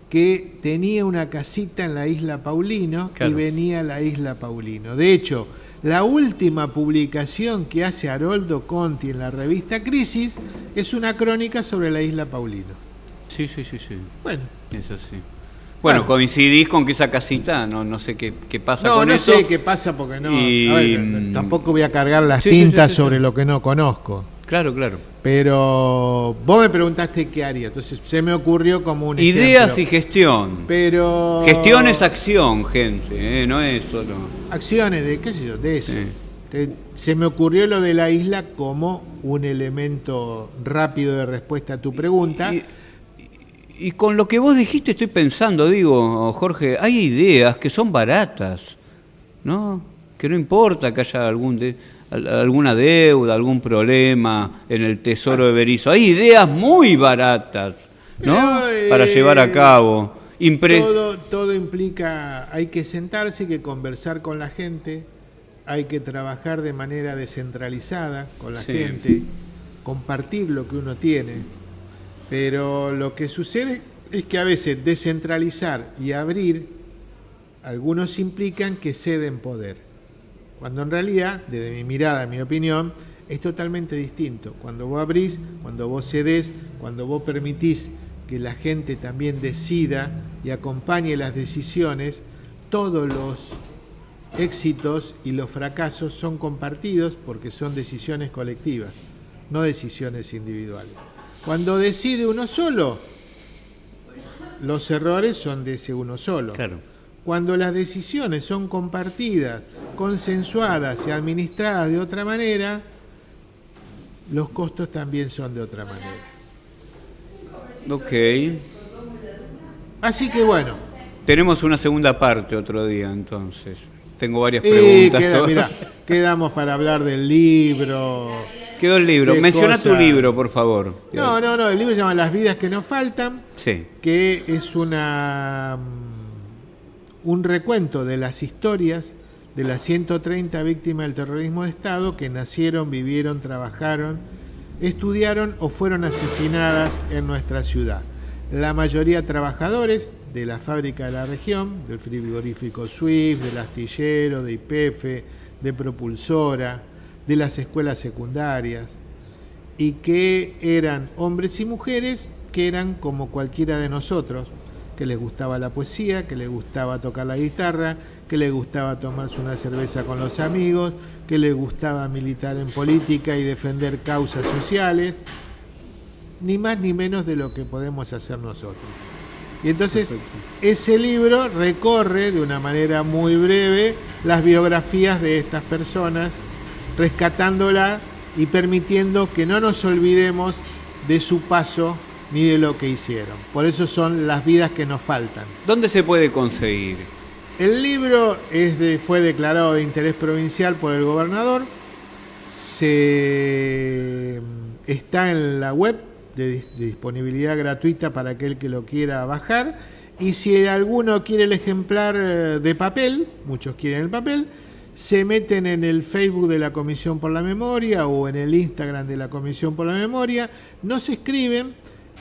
que tenía una casita en la isla Paulino y Claro. venía a la isla Paulino. De hecho, la última publicación que hace Haroldo Conti en la revista Crisis es una crónica sobre la isla Paulino. Sí. Bueno, Es así. Bueno, Bueno. coincidís con que esa casita, no sé qué pasa con no eso. sé qué pasa porque no. Y- A ver, tampoco voy a cargar las Sí, tintas sí. sobre lo que no conozco. Claro. Pero vos me preguntaste qué haría, entonces se me ocurrió como un Ideas ejemplo. y gestión. Pero Gestión es acción, gente, no es solo. acciones de qué sé yo, de eso. Sí. Se me ocurrió lo de la isla como un elemento rápido de respuesta a tu pregunta. Y con lo que vos dijiste estoy pensando, digo, Jorge, hay ideas que son baratas, ¿no? Que no importa que haya alguna deuda, algún problema en el tesoro de Berisso. Hay ideas muy baratas, ¿no? Pero, Para llevar a cabo. Todo implica, hay que sentarse, hay que conversar con la gente, hay que trabajar de manera descentralizada con la Sí. gente, compartir lo que uno tiene. Pero lo que sucede es que a veces descentralizar y abrir, algunos implican que ceden poder. Cuando en realidad, desde mi mirada, mi opinión, es totalmente distinto. Cuando vos abrís, cuando vos cedés, cuando vos permitís que la gente también decida y acompañe las decisiones, todos los éxitos y los fracasos son compartidos porque son decisiones colectivas, no decisiones individuales. Cuando decide uno solo, los errores son de ese uno solo. Claro. Cuando las decisiones son compartidas, consensuadas y administradas de otra manera, los costos también son de otra manera. Ok. Así que bueno, Tenemos una segunda parte otro día, entonces. Tengo varias preguntas. mirá, quedamos para hablar del libro. Quedó el libro. Qué Menciona tu cosa. libro, por favor. No, el libro se llama Las vidas que nos faltan, Sí. que es un recuento de las historias de las 130 víctimas del terrorismo de Estado que nacieron, vivieron, trabajaron, estudiaron o fueron asesinadas en nuestra ciudad. La mayoría trabajadores de la fábrica de la región, del frigorífico Swift, del astillero, de YPF, de Propulsora, de las escuelas secundarias, y que eran hombres y mujeres que eran como cualquiera de nosotros, que les gustaba la poesía, que les gustaba tocar la guitarra, que les gustaba tomarse una cerveza con los amigos, que les gustaba militar en política y defender causas sociales, ni más ni menos de lo que podemos hacer nosotros. Y entonces ese libro recorre de una manera muy breve las biografías de estas personas, rescatándola y permitiendo que no nos olvidemos de su paso ni de lo que hicieron. Por eso son las vidas que nos faltan. ¿Dónde se puede conseguir? El libro fue declarado de interés provincial por el gobernador. Está en la web de disponibilidad gratuita para aquel que lo quiera bajar. Y si alguno quiere el ejemplar de papel, muchos quieren el papel, se meten en el Facebook de la Comisión por la Memoria o en el Instagram de la Comisión por la Memoria, nos escriben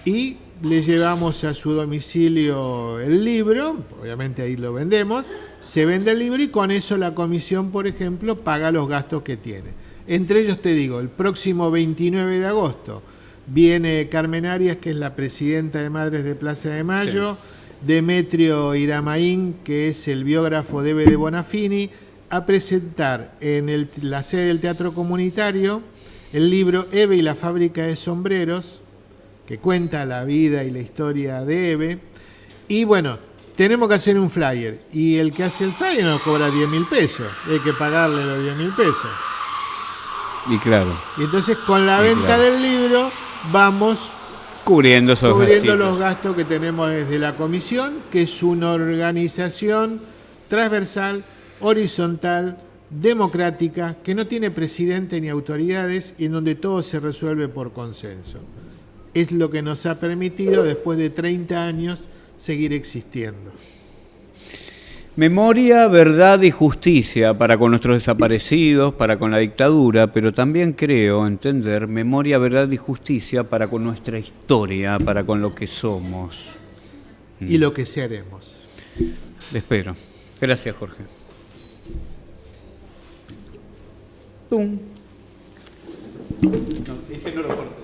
y le llevamos a su domicilio el libro, obviamente ahí lo vendemos, se vende el libro y con eso la comisión, por ejemplo, paga los gastos que tiene. Entre ellos te digo, el próximo 29 de agosto viene Carmen Arias, que es la presidenta de Madres de Plaza de Mayo, sí. Demetrio Iramaín, que es el biógrafo de Eve de Bonafini, a presentar en la sede del Teatro Comunitario el libro Eve y la fábrica de sombreros, que cuenta la vida y la historia de Eve. Y bueno, tenemos que hacer un flyer. Y el que hace el flyer nos cobra 10.000 pesos. Hay que pagarle los 10.000 pesos. Y claro. Y entonces con la venta del libro vamos cubriendo los gastos que tenemos desde la comisión, que es una organización transversal, horizontal, democrática, que no tiene presidente ni autoridades y en donde todo se resuelve por consenso. Es lo que nos ha permitido, después de 30 años, seguir existiendo. Memoria, verdad y justicia para con nuestros desaparecidos, para con la dictadura, pero también creo entender memoria, verdad y justicia para con nuestra historia, para con lo que somos. Y lo que seremos. Espero. Gracias, Jorge. ¡Pum! No, ese no lo corto.